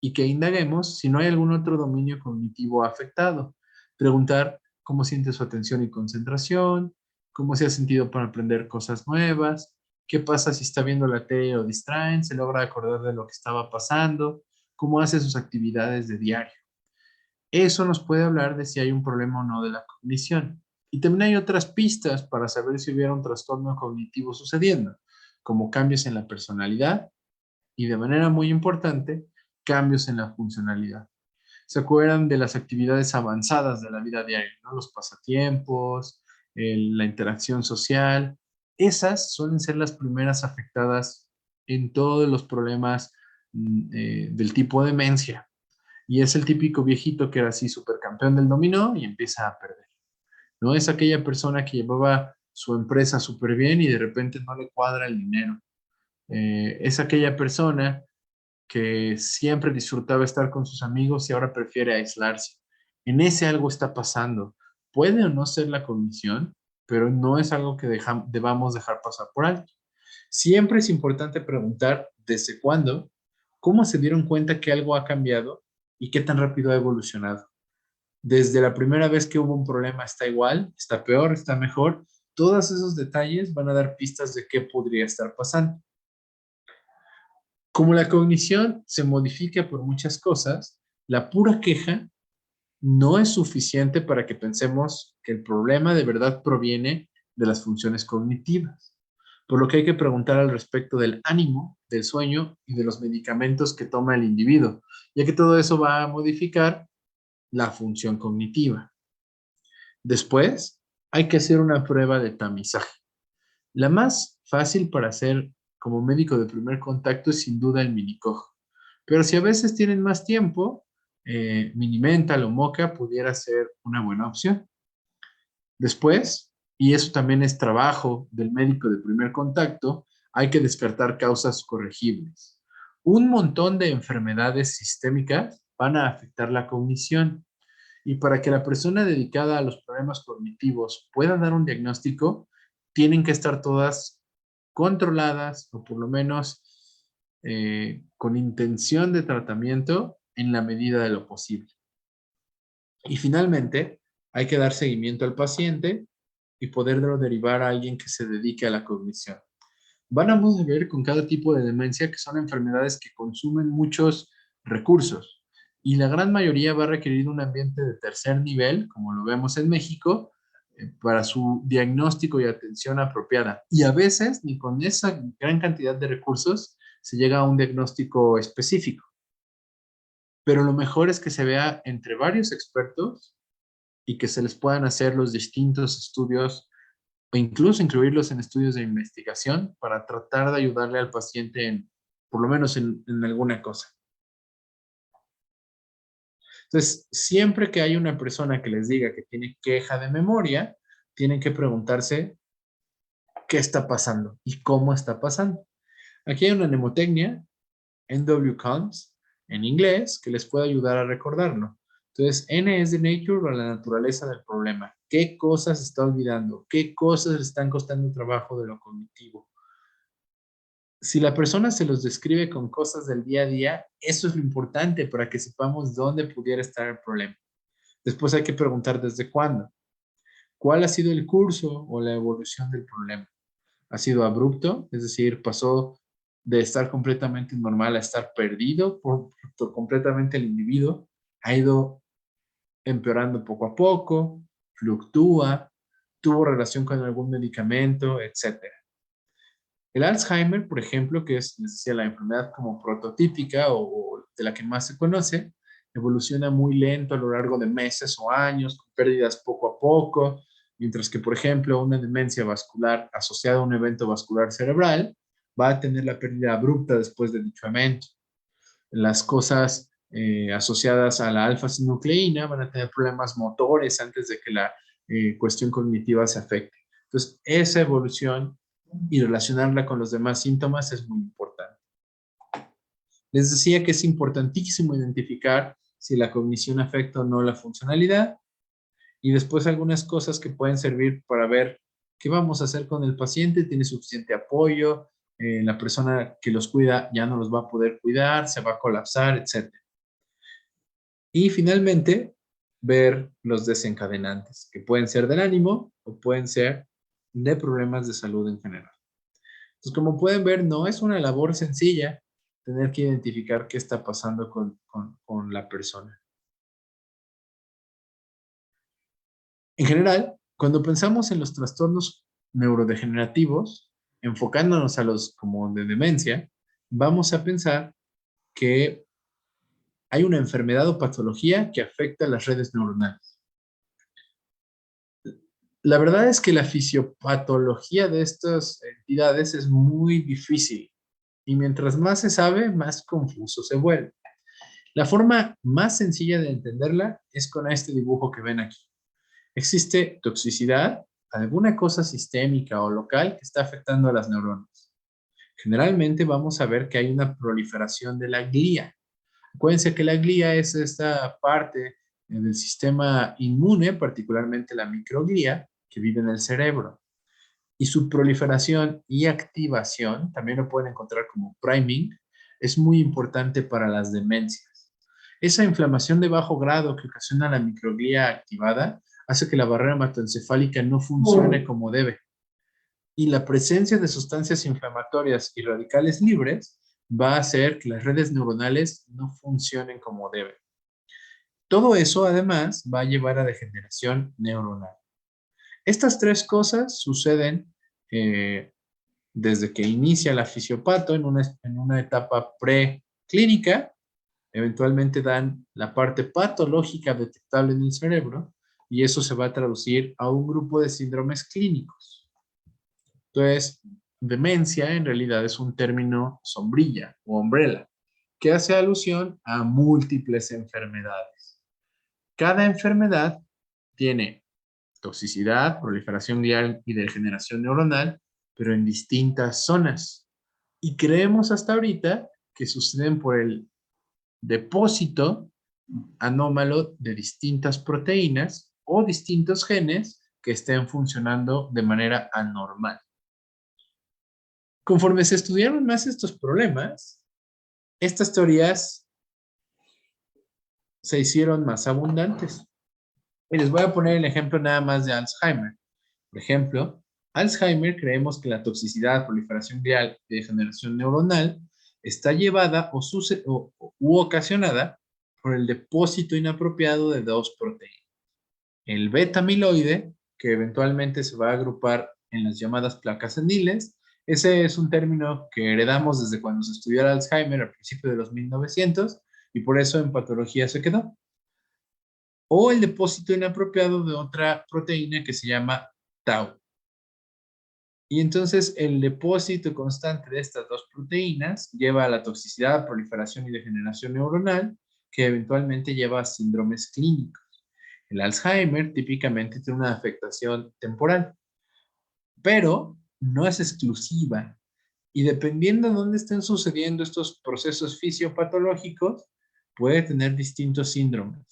y que indaguemos si no hay algún otro dominio cognitivo afectado. Preguntar cómo siente su atención y concentración, cómo se ha sentido para aprender cosas nuevas, qué pasa si está viendo la tele o distraen, se logra acordar de lo que estaba pasando, cómo hace sus actividades de diario. Eso nos puede hablar de si hay un problema o no de la cognición. Y también hay otras pistas para saber si hubiera un trastorno cognitivo sucediendo, como cambios en la personalidad y, de manera muy importante, cambios en la funcionalidad. ¿Se acuerdan de las actividades avanzadas de la vida diaria, ¿no? Los pasatiempos, la interacción social? Esas suelen ser las primeras afectadas en todos los problemas del tipo demencia. Y es el típico viejito que era así supercampeón del dominó y empieza a perder. No es aquella persona que llevaba su empresa súper bien y de repente no le cuadra el dinero. Es aquella persona que siempre disfrutaba estar con sus amigos y ahora prefiere aislarse. En ese algo está pasando. Puede o no ser la cognición, pero no es algo que debamos dejar pasar por alto. Siempre es importante preguntar desde cuándo, cómo se dieron cuenta que algo ha cambiado y qué tan rápido ha evolucionado. Desde la primera vez que hubo un problema está igual, está peor, está mejor. Todos esos detalles van a dar pistas de qué podría estar pasando. Como la cognición se modifica por muchas cosas, la pura queja no es suficiente para que pensemos que el problema de verdad proviene de las funciones cognitivas. Por lo que hay que preguntar al respecto del ánimo, del sueño y de los medicamentos que toma el individuo, ya que todo eso va a modificar la función cognitiva. Después, hay que hacer una prueba de tamizaje. La más fácil para hacer como médico de primer contacto es sin duda el minicojo. Pero si a veces tienen más tiempo, Minimental o Moca pudiera ser una buena opción. Después, y eso también es trabajo del médico de primer contacto, hay que descartar causas corregibles. Un montón de enfermedades sistémicas van a afectar la cognición, y para que la persona dedicada a los problemas cognitivos pueda dar un diagnóstico, tienen que estar todas controladas o por lo menos con intención de tratamiento en la medida de lo posible. Y finalmente, hay que dar seguimiento al paciente y poderlo derivar a alguien que se dedique a la cognición. Vamos a ver con cada tipo de demencia que son enfermedades que consumen muchos recursos y la gran mayoría va a requerir un ambiente de tercer nivel, como lo vemos en México, para su diagnóstico y atención apropiada. Y a veces, ni con esa gran cantidad de recursos, se llega a un diagnóstico específico. Pero lo mejor es que se vea entre varios expertos y que se les puedan hacer los distintos estudios o incluso incluirlos en estudios de investigación para tratar de ayudarle al paciente en, por lo menos en alguna cosa. Entonces, siempre que hay una persona que les diga que tiene queja de memoria, tienen que preguntarse qué está pasando y cómo está pasando. Aquí hay una mnemotecnia, NW-CONS, en inglés, que les puede ayudar a recordarlo. Entonces, N es de nature o la naturaleza del problema. ¿Qué cosas está olvidando? ¿Qué cosas le están costando trabajo de lo cognitivo? Si la persona se los describe con cosas del día a día, eso es lo importante para que sepamos dónde pudiera estar el problema. Después hay que preguntar desde cuándo. ¿Cuál ha sido el curso o la evolución del problema? ¿Ha sido abrupto? Es decir, pasó de estar completamente normal a estar perdido por completamente el individuo. Ha ido empeorando poco a poco, fluctúa, tuvo relación con algún medicamento, etcétera. El Alzheimer, por ejemplo, que es, les decía, la enfermedad como prototípica o de la que más se conoce, evoluciona muy lento a lo largo de meses o años, con pérdidas poco a poco, mientras que, por ejemplo, una demencia vascular asociada a un evento vascular cerebral va a tener la pérdida abrupta después de dicho evento. Las cosas asociadas a la alfa-sinucleína van a tener problemas motores antes de que la cuestión cognitiva se afecte. Entonces, esa evolución y relacionarla con los demás síntomas es muy importante. Les decía que es importantísimo identificar si la cognición afecta o no la funcionalidad, y después algunas cosas que pueden servir para ver qué vamos a hacer con el paciente, tiene suficiente apoyo, la persona que los cuida ya no los va a poder cuidar, se va a colapsar, etc. Y finalmente, ver los desencadenantes, que pueden ser del ánimo o pueden ser de problemas de salud en general. Entonces, como pueden ver, no es una labor sencilla tener que identificar qué está pasando con la persona. En general, cuando pensamos en los trastornos neurodegenerativos, enfocándonos a los como de demencia, vamos a pensar que hay una enfermedad o patología que afecta las redes neuronales. La verdad es que la fisiopatología de estas entidades es muy difícil y mientras más se sabe, más confuso se vuelve. La forma más sencilla de entenderla es con este dibujo que ven aquí. Existe toxicidad, alguna cosa sistémica o local que está afectando a las neuronas. Generalmente vamos a ver que hay una proliferación de la glía. Acuérdense que la glía es esta parte del sistema inmune, particularmente la microglía, que vive en el cerebro. Y su proliferación y activación, también lo pueden encontrar como priming, es muy importante para las demencias. Esa inflamación de bajo grado que ocasiona la microglía activada hace que la barrera hematoencefálica no funcione como debe. Y la presencia de sustancias inflamatorias y radicales libres va a hacer que las redes neuronales no funcionen como deben. Todo eso, además, va a llevar a degeneración neuronal. Estas tres cosas suceden desde que inicia la fisiopato en una etapa preclínica, eventualmente dan la parte patológica detectable en el cerebro y eso se va a traducir a un grupo de síndromes clínicos. Entonces, demencia en realidad es un término sombrilla o umbrella que hace alusión a múltiples enfermedades. Cada enfermedad tiene toxicidad, proliferación glial y degeneración neuronal, pero en distintas zonas. Y creemos hasta ahorita que suceden por el depósito anómalo de distintas proteínas o distintos genes que estén funcionando de manera anormal. Conforme se estudiaron más estos problemas, estas teorías se hicieron más abundantes. Y les voy a poner el ejemplo nada más de Alzheimer. Por ejemplo, Alzheimer creemos que la toxicidad, proliferación glial y degeneración neuronal está llevada u ocasionada por el depósito inapropiado de dos proteínas. El beta amiloide, que eventualmente se va a agrupar en las llamadas placas seniles, ese es un término que heredamos desde cuando se estudió el Alzheimer a principios de los 1900 y por eso en patología se quedó. O el depósito inapropiado de otra proteína que se llama tau. Y entonces el depósito constante de estas dos proteínas lleva a la toxicidad, proliferación y degeneración neuronal, que eventualmente lleva a síndromes clínicos. El Alzheimer típicamente tiene una afectación temporal, pero no es exclusiva. Y dependiendo de dónde estén sucediendo estos procesos fisiopatológicos, puede tener distintos síndromes.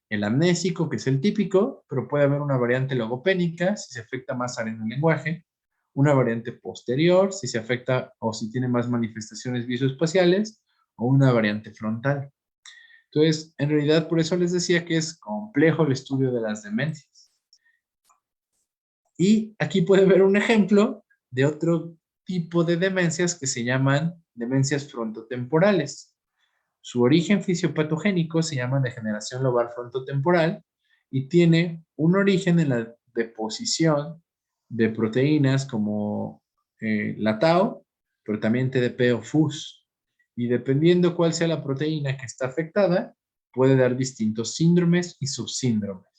El amnésico, que es el típico, pero puede haber una variante logopénica si se afecta más áreas del lenguaje, una variante posterior si se afecta o si tiene más manifestaciones visoespaciales, o una variante frontal. Entonces, en realidad, por eso les decía que es complejo el estudio de las demencias. Y aquí pueden ver un ejemplo de otro tipo de demencias que se llaman demencias frontotemporales. Su origen fisiopatogénico se llama degeneración lobar frontotemporal y tiene un origen en la deposición de proteínas como la tau, pero también TDP o FUS. Y dependiendo cuál sea la proteína que está afectada, puede dar distintos síndromes y subsíndromes.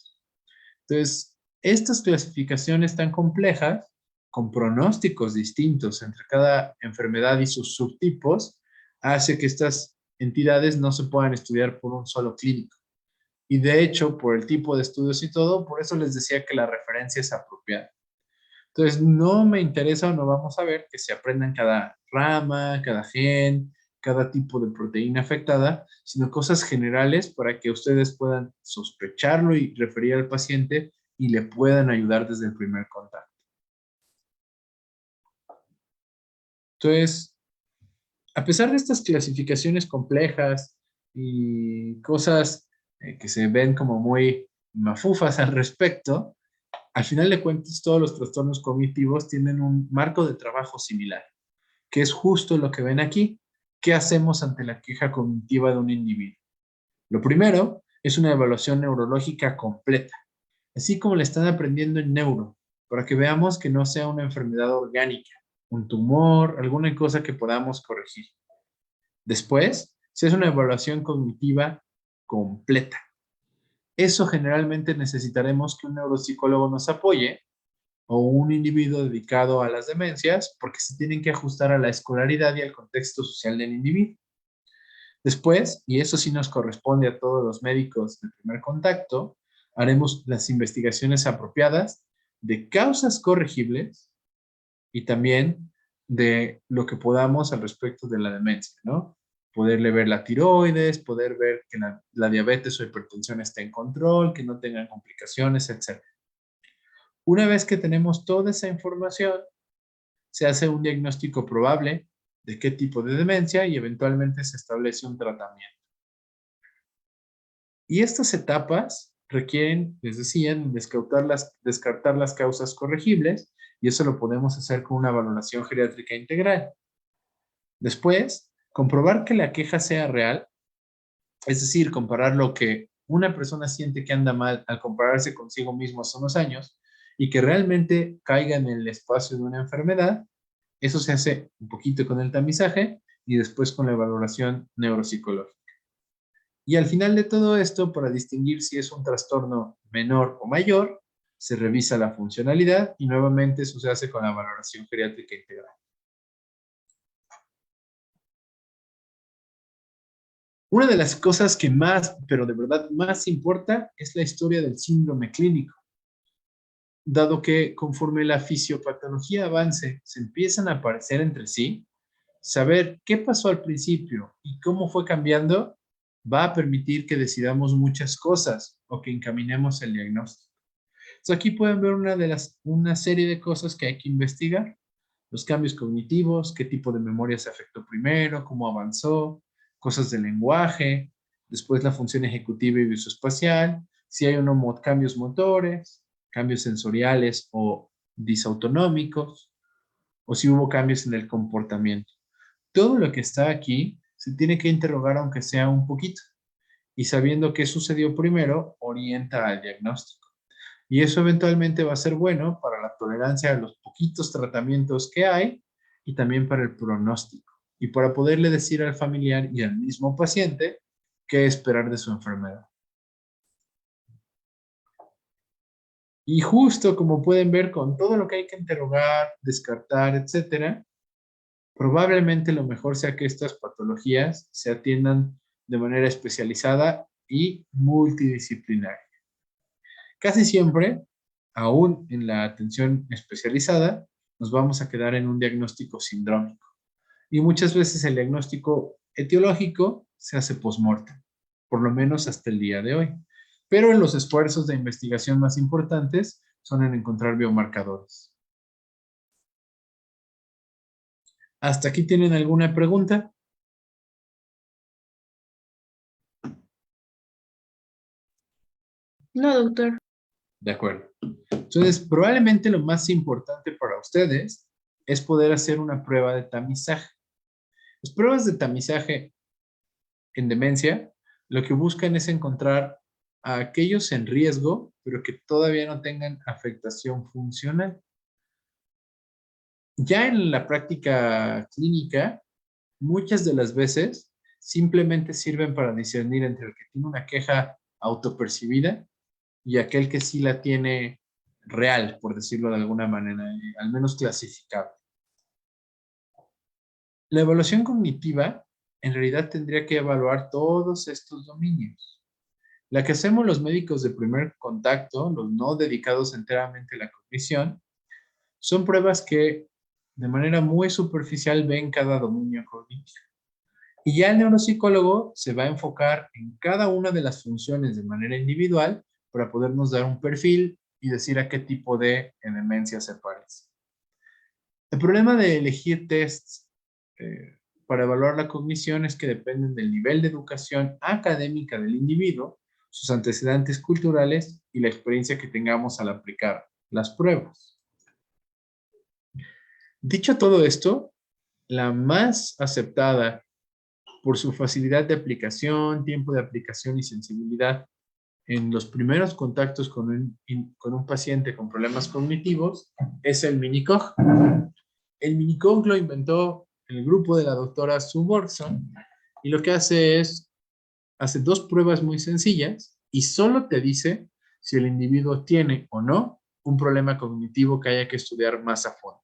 Entonces, estas clasificaciones tan complejas, con pronósticos distintos entre cada enfermedad y sus subtipos, hace que estas entidades no se puedan estudiar por un solo clínico. Y de hecho, por el tipo de estudios y todo, por eso les decía que la referencia es apropiada. Entonces, no me interesa o no vamos a ver que se aprendan cada rama, cada gen, cada tipo de proteína afectada, sino cosas generales para que ustedes puedan sospecharlo y referir al paciente y le puedan ayudar desde el primer contacto. Entonces, a pesar de estas clasificaciones complejas y cosas que se ven como muy mafufas al respecto, al final de cuentas todos los trastornos cognitivos tienen un marco de trabajo similar, que es justo lo que ven aquí. ¿Qué hacemos ante la queja cognitiva de un individuo? Lo primero es una evaluación neurológica completa, así como le están aprendiendo en neuro, para que veamos que no sea una enfermedad orgánica, un tumor, alguna cosa que podamos corregir. Después, se hace una evaluación cognitiva completa. Eso generalmente necesitaremos que un neuropsicólogo nos apoye o un individuo dedicado a las demencias, porque se tienen que ajustar a la escolaridad y al contexto social del individuo. Después, y eso sí nos corresponde a todos los médicos de primer contacto, haremos las investigaciones apropiadas de causas corregibles y también de lo que podamos al respecto de la demencia, ¿no? Poderle ver la tiroides, poder ver que la diabetes o hipertensión esté en control, que no tengan complicaciones, etc. Una vez que tenemos toda esa información, se hace un diagnóstico probable de qué tipo de demencia y eventualmente se establece un tratamiento. Y estas etapas requieren, les decía, descartar las causas corregibles, y eso lo podemos hacer con una valoración geriátrica integral. Después, comprobar que la queja sea real, es decir, comparar lo que una persona siente que anda mal al compararse consigo mismo hace unos años y que realmente caiga en el espacio de una enfermedad. Eso se hace un poquito con el tamizaje y después con la valoración neuropsicológica. Y al final de todo esto, para distinguir si es un trastorno menor o mayor, se revisa la funcionalidad y nuevamente eso se hace con la valoración geriátrica integral. Una de las cosas que más, pero de verdad más importa, es la historia del síndrome clínico, dado que conforme la fisiopatología avance, se empiezan a parecer entre sí. Saber qué pasó al principio y cómo fue cambiando va a permitir que decidamos muchas cosas o que encaminemos el diagnóstico. Entonces aquí pueden ver una serie de cosas que hay que investigar. Los cambios cognitivos, qué tipo de memoria se afectó primero, cómo avanzó, cosas del lenguaje, después la función ejecutiva y visoespacial, si hay o no cambios motores, cambios sensoriales o disautonómicos, o si hubo cambios en el comportamiento. Todo lo que está aquí se tiene que interrogar aunque sea un poquito, y sabiendo qué sucedió primero, orienta al diagnóstico. Y eso eventualmente va a ser bueno para la tolerancia a los poquitos tratamientos que hay y también para el pronóstico y para poderle decir al familiar y al mismo paciente qué esperar de su enfermedad. Y justo como pueden ver, con todo lo que hay que interrogar, descartar, etcétera, probablemente lo mejor sea que estas patologías se atiendan de manera especializada y multidisciplinaria. Casi siempre, aún en la atención especializada, nos vamos a quedar en un diagnóstico sindrómico. Y muchas veces el diagnóstico etiológico se hace post-mortem, por lo menos hasta el día de hoy. Pero en los esfuerzos de investigación más importantes son en encontrar biomarcadores. ¿Hasta aquí tienen alguna pregunta? No, doctor. De acuerdo. Entonces, probablemente lo más importante para ustedes es poder hacer una prueba de tamizaje. Las pruebas de tamizaje en demencia lo que buscan es encontrar a aquellos en riesgo, pero que todavía no tengan afectación funcional. Ya en la práctica clínica, muchas de las veces simplemente sirven para discernir entre el que tiene una queja autopercibida y aquel que sí la tiene real, por decirlo de alguna manera, al menos clasificable. La evaluación cognitiva en realidad tendría que evaluar todos estos dominios. La que hacemos los médicos de primer contacto, los no dedicados enteramente a la cognición, son pruebas que de manera muy superficial ven cada dominio cognitivo. Y ya el neuropsicólogo se va a enfocar en cada una de las funciones de manera individual para podernos dar un perfil y decir a qué tipo de demencia se parece. El problema de elegir tests para evaluar la cognición es que dependen del nivel de educación académica del individuo, sus antecedentes culturales y la experiencia que tengamos al aplicar las pruebas. Dicho todo esto, la más aceptada por su facilidad de aplicación, tiempo de aplicación y sensibilidad en los primeros contactos con un paciente con problemas cognitivos es el Mini-Cog. El Mini-Cog lo inventó el grupo de la doctora Sue Borgson y lo que hace dos pruebas muy sencillas y solo te dice si el individuo tiene o no un problema cognitivo que haya que estudiar más a fondo.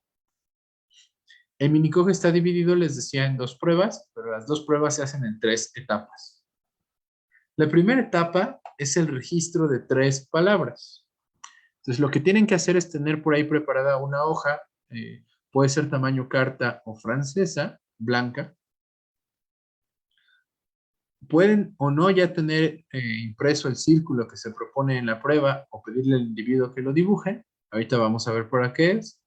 El Mini-Cog está dividido, les decía, en dos pruebas, pero las dos pruebas se hacen en 3 etapas. La primera etapa es el registro de 3 palabras. Entonces, lo que tienen que hacer es tener por ahí preparada una hoja, puede ser tamaño carta o francesa, blanca. Pueden o no ya tener impreso el círculo que se propone en la prueba o pedirle al individuo que lo dibuje. Ahorita vamos a ver por qué es.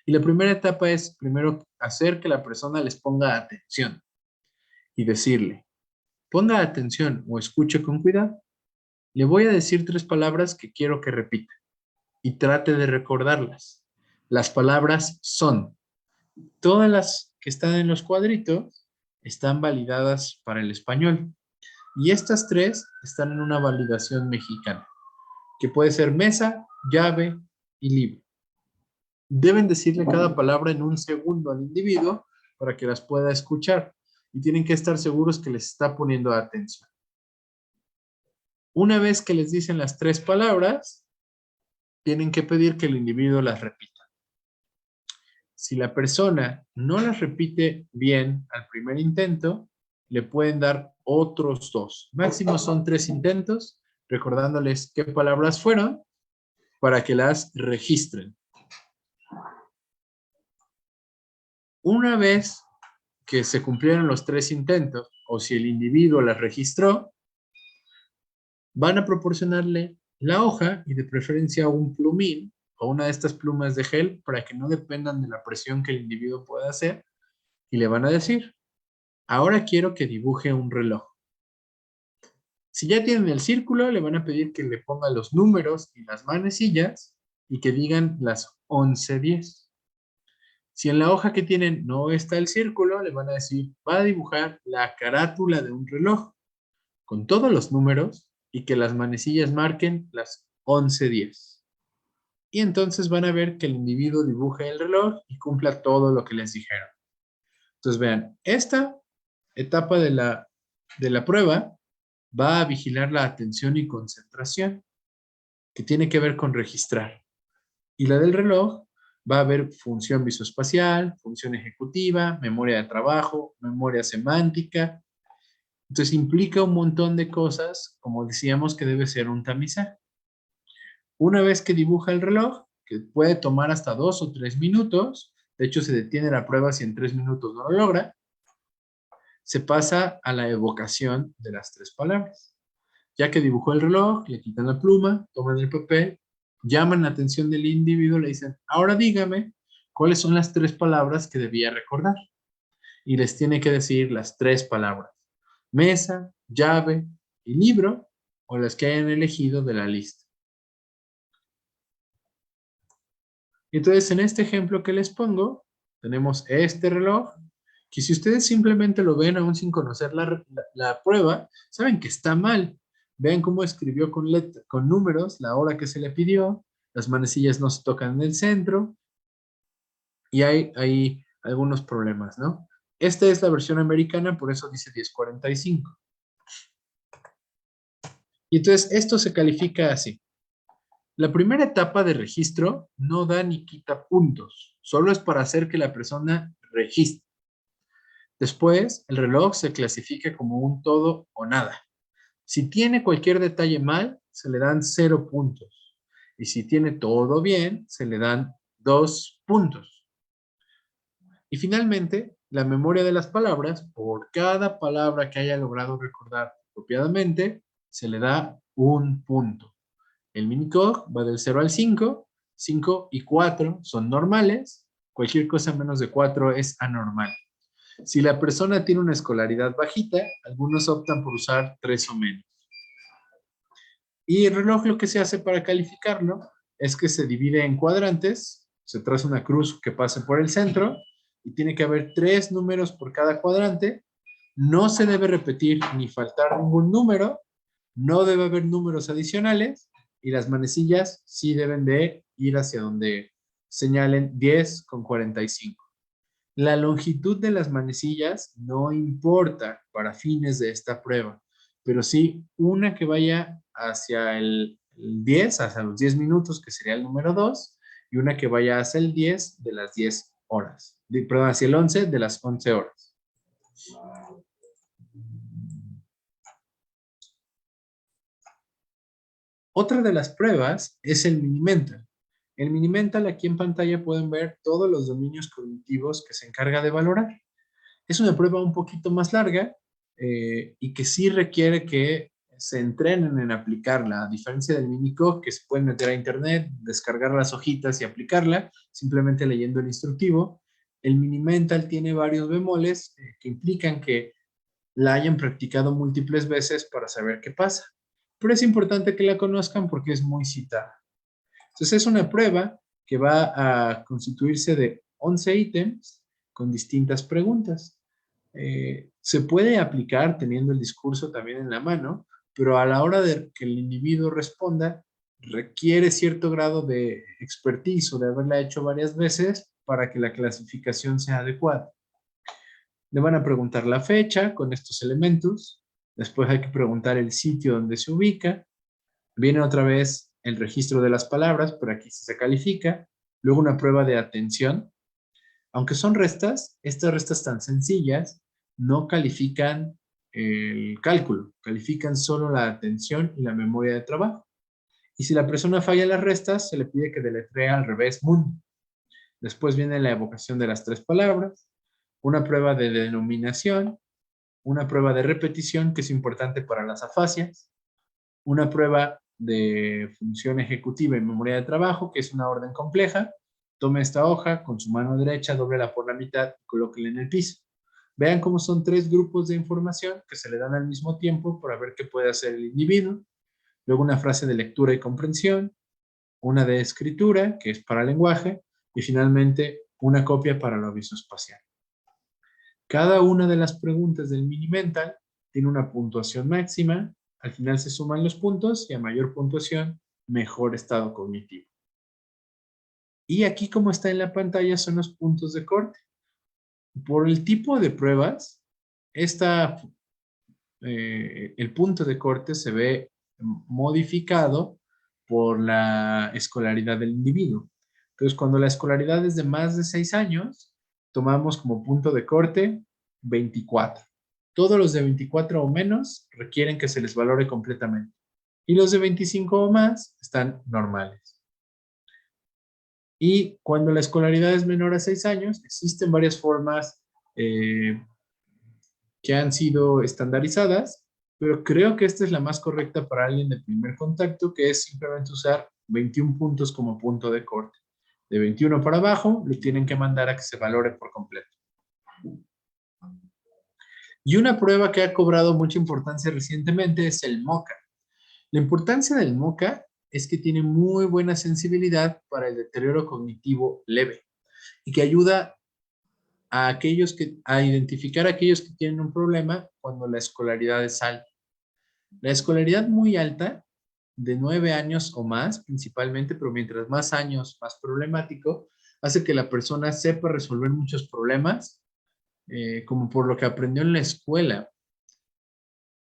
Y la primera etapa es primero hacer que la persona les ponga atención y decirle, ponga atención o escuche con cuidado. Le voy a decir 3 palabras que quiero que repita y trate de recordarlas. Las palabras son, todas las que están en los cuadritos están validadas para el español. Y estas 3 están en una validación mexicana, que puede ser mesa, llave y libro. Deben decirle cada palabra en un segundo al individuo para que las pueda escuchar y tienen que estar seguros que les está poniendo atención. Una vez que les dicen las 3 palabras, tienen que pedir que el individuo las repita. Si la persona no las repite bien al primer intento, le pueden dar otros 2. Máximo son 3 intentos, recordándoles qué palabras fueron para que las registren. Una vez que se cumplieron los 3 intentos, o si el individuo las registró, van a proporcionarle la hoja y de preferencia un plumín o una de estas plumas de gel para que no dependan de la presión que el individuo pueda hacer y le van a decir, ahora quiero que dibuje un reloj. Si ya tienen el círculo, le van a pedir que le ponga los números y las manecillas y que digan las 11:10. Si en la hoja que tienen no está el círculo, le van a decir, va a dibujar la carátula de un reloj con todos los números y que las manecillas marquen las 11:10. Y entonces van a ver que el individuo dibuje el reloj y cumpla todo lo que les dijeron. Entonces vean, esta etapa de la prueba va a vigilar la atención y concentración, que tiene que ver con registrar. Y la del reloj va a ver función visoespacial, función ejecutiva, memoria de trabajo, memoria semántica. Entonces implica un montón de cosas, como decíamos que debe ser un tamizaje. Una vez que dibuja el reloj, que puede tomar hasta 2 o 3 minutos, de hecho se detiene la prueba si en 3 minutos no lo logra, se pasa a la evocación de las 3 palabras. Ya que dibujó el reloj, le quitan la pluma, toman el papel, llaman la atención del individuo, le dicen, ahora dígame cuáles son las 3 palabras que debía recordar. Y les tiene que decir las 3 palabras. Mesa, llave y libro, o las que hayan elegido de la lista. Entonces, en este ejemplo que les pongo, tenemos este reloj, que si ustedes simplemente lo ven aún sin conocer la prueba, saben que está mal. Vean cómo escribió con números la hora que se le pidió, las manecillas no se tocan en el centro, y hay algunos problemas, ¿no? Esta es la versión americana, por eso dice 10:45. Y entonces esto se califica así. La primera etapa de registro no da ni quita puntos, solo es para hacer que la persona registre. Después, el reloj se clasifica como un todo o nada. Si tiene cualquier detalle mal, se le dan 0 puntos. Y si tiene todo bien, se le dan 2 puntos. Y finalmente, La memoria de las palabras, por cada palabra que haya logrado recordar apropiadamente, se le da un punto. El Minicog va del 0 al 5, 5 y 4 son normales, cualquier cosa menos de 4 es anormal. Si la persona tiene una escolaridad bajita, algunos optan por usar 3 o menos. Y el reloj lo que se hace para calificarlo es que se divide en cuadrantes, se traza una cruz que pase por el centro y tiene que haber 3 números por cada cuadrante. No se debe repetir ni faltar ningún número, no debe haber números adicionales y las manecillas sí deben de ir hacia donde señalen 10 con 45. La longitud de las manecillas no importa para fines de esta prueba, pero sí una que vaya hacia el 10, hacia los 10 minutos, que sería el número 2, y una que vaya hacia el 10 de las 10 horas. Perdón, hacia el 11 de las 11 horas. Otra de las pruebas es el Minimental. El Minimental, aquí en pantalla pueden ver todos los dominios cognitivos que se encarga de valorar. Es una prueba un poquito más larga y que sí requiere que se entrenen en aplicarla, a diferencia del Minicog, que se pueden meter a internet, descargar las hojitas y aplicarla, simplemente leyendo el instructivo. El Minimental tiene varios bemoles que implican que la hayan practicado múltiples veces para saber qué pasa. Pero es importante que la conozcan porque es muy citada. Entonces es una prueba que va a constituirse de 11 ítems con distintas preguntas. Se puede aplicar teniendo el discurso también en la mano, pero a la hora de que el individuo responda, requiere cierto grado de expertise o de haberla hecho varias veces para que la clasificación sea adecuada. Le van a preguntar la fecha con estos elementos, después hay que preguntar el sitio donde se ubica, viene otra vez el registro de las palabras, pero aquí se califica, luego una prueba de atención. Aunque son restas, estas restas tan sencillas no califican el cálculo, califican solo la atención y la memoria de trabajo. Y si la persona falla las restas, se le pide que deletree al revés mundo. Después viene la evocación de las 3 palabras, una prueba de denominación, una prueba de repetición, que es importante para las afasias, una prueba de función ejecutiva y memoria de trabajo, que es una orden compleja. Tome esta hoja con su mano derecha, dóblela por la mitad y colóquela en el piso. Vean cómo son 3 grupos de información que se le dan al mismo tiempo para ver qué puede hacer el individuo. Luego una frase de lectura y comprensión, una de escritura, que es para lenguaje, y finalmente una copia para lo visoespacial. Cada una de las preguntas del Minimental tiene una puntuación máxima, al final se suman los puntos y a mayor puntuación, mejor estado cognitivo. Y aquí, como está en la pantalla, son los puntos de corte. Por el tipo de pruebas, el punto de corte se ve modificado por la escolaridad del individuo. Entonces, cuando la escolaridad es de más de 6 años, tomamos como punto de corte 24. Todos los de 24 o menos requieren que se les valore completamente. Y los de 25 o más están normales. Y cuando la escolaridad es menor a 6 años, existen varias formas que han sido estandarizadas, pero creo que esta es la más correcta para alguien de primer contacto, que es simplemente usar 21 puntos como punto de corte. De 21 para abajo, lo tienen que mandar a que se valore por completo. Y una prueba que ha cobrado mucha importancia recientemente es el MOCA. La importancia del MOCA es que tiene muy buena sensibilidad para el deterioro cognitivo leve y que ayuda a identificar a aquellos que tienen un problema cuando la escolaridad es alta. La escolaridad muy alta, de 9 años o más principalmente, pero mientras más años, más problemático, hace que la persona sepa resolver muchos problemas, como por lo que aprendió en la escuela,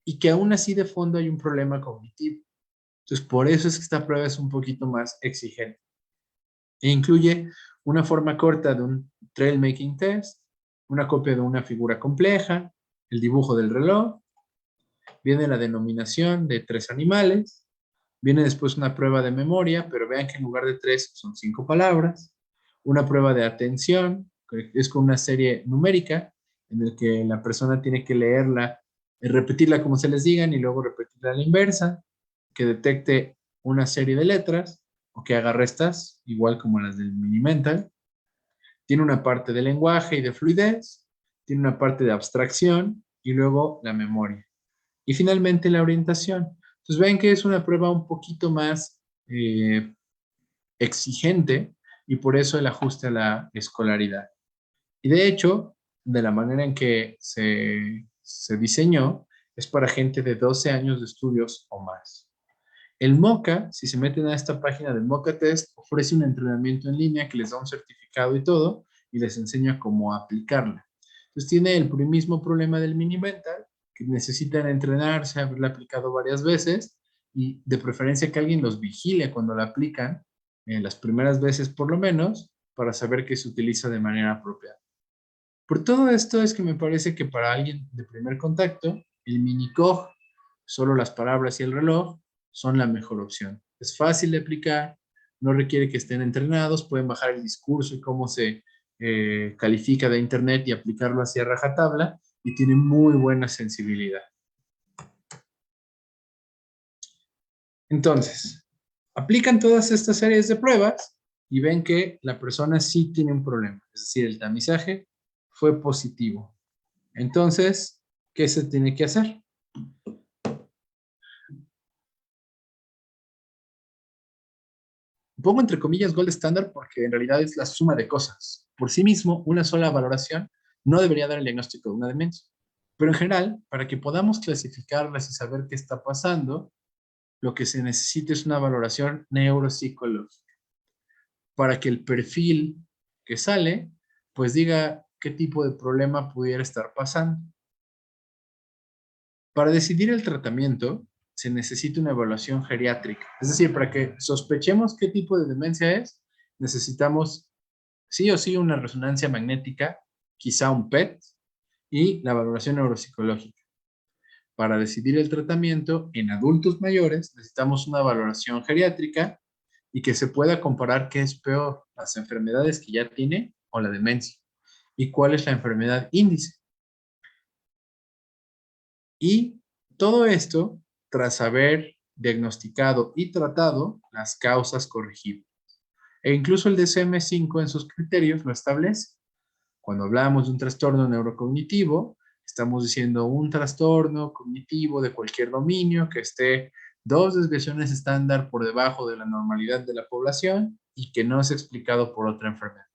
y que aún así de fondo hay un problema cognitivo. Entonces, por eso es que esta prueba es un poquito más exigente. E incluye una forma corta de un trail making test, una copia de una figura compleja, el dibujo del reloj, viene la denominación de 3 animales, viene después una prueba de memoria, pero vean que en lugar de 3 son 5 palabras, una prueba de atención, que es con una serie numérica en el que la persona tiene que leerla, repetirla como se les digan y luego repetirla a la inversa, que detecte una serie de letras o que haga restas, igual como las del Minimental. Tiene una parte de lenguaje y de fluidez, tiene una parte de abstracción y luego la memoria. Y finalmente la orientación. Entonces ven que es una prueba un poquito más exigente y por eso el ajuste a la escolaridad. Y de hecho, de la manera en que se diseñó, es para gente de 12 años de estudios o más. El MOCA, si se meten a esta página del MOCA Test, ofrece un entrenamiento en línea que les da un certificado y todo, y les enseña cómo aplicarla. Entonces tiene el mismo problema del mini mental, que necesitan entrenarse, haberla aplicado varias veces, y de preferencia que alguien los vigile cuando la aplican, las primeras veces por lo menos, para saber que se utiliza de manera apropiada. Por todo esto es que me parece que para alguien de primer contacto, el minicog, solo las palabras y el reloj, son la mejor opción. Es fácil de aplicar, no requiere que estén entrenados, pueden bajar el discurso y cómo se califica de internet y aplicarlo hacia rajatabla y tiene muy buena sensibilidad. Entonces, aplican todas estas series de pruebas y ven que la persona sí tiene un problema, es decir, el tamizaje fue positivo. Entonces, ¿qué se tiene que hacer? Pongo entre comillas gold estándar porque en realidad es la suma de cosas. Por sí mismo, una sola valoración no debería dar el diagnóstico de una demencia. Pero en general, para que podamos clasificarlas y saber qué está pasando, lo que se necesita es una valoración neuropsicológica para que el perfil que sale, pues diga qué tipo de problema pudiera estar pasando. Para decidir el tratamiento, se necesita una evaluación geriátrica. Es decir, para que sospechemos qué tipo de demencia es, necesitamos sí o sí una resonancia magnética, quizá un PET, y la valoración neuropsicológica. Para decidir el tratamiento en adultos mayores, necesitamos una valoración geriátrica y que se pueda comparar qué es peor, las enfermedades que ya tiene o la demencia, y cuál es la enfermedad índice. Y todo esto tras haber diagnosticado y tratado las causas corregibles. E incluso el DSM-5 en sus criterios lo establece. Cuando hablamos de un trastorno neurocognitivo, estamos diciendo un trastorno cognitivo de cualquier dominio que esté 2 desviaciones estándar por debajo de la normalidad de la población y que no es explicado por otra enfermedad.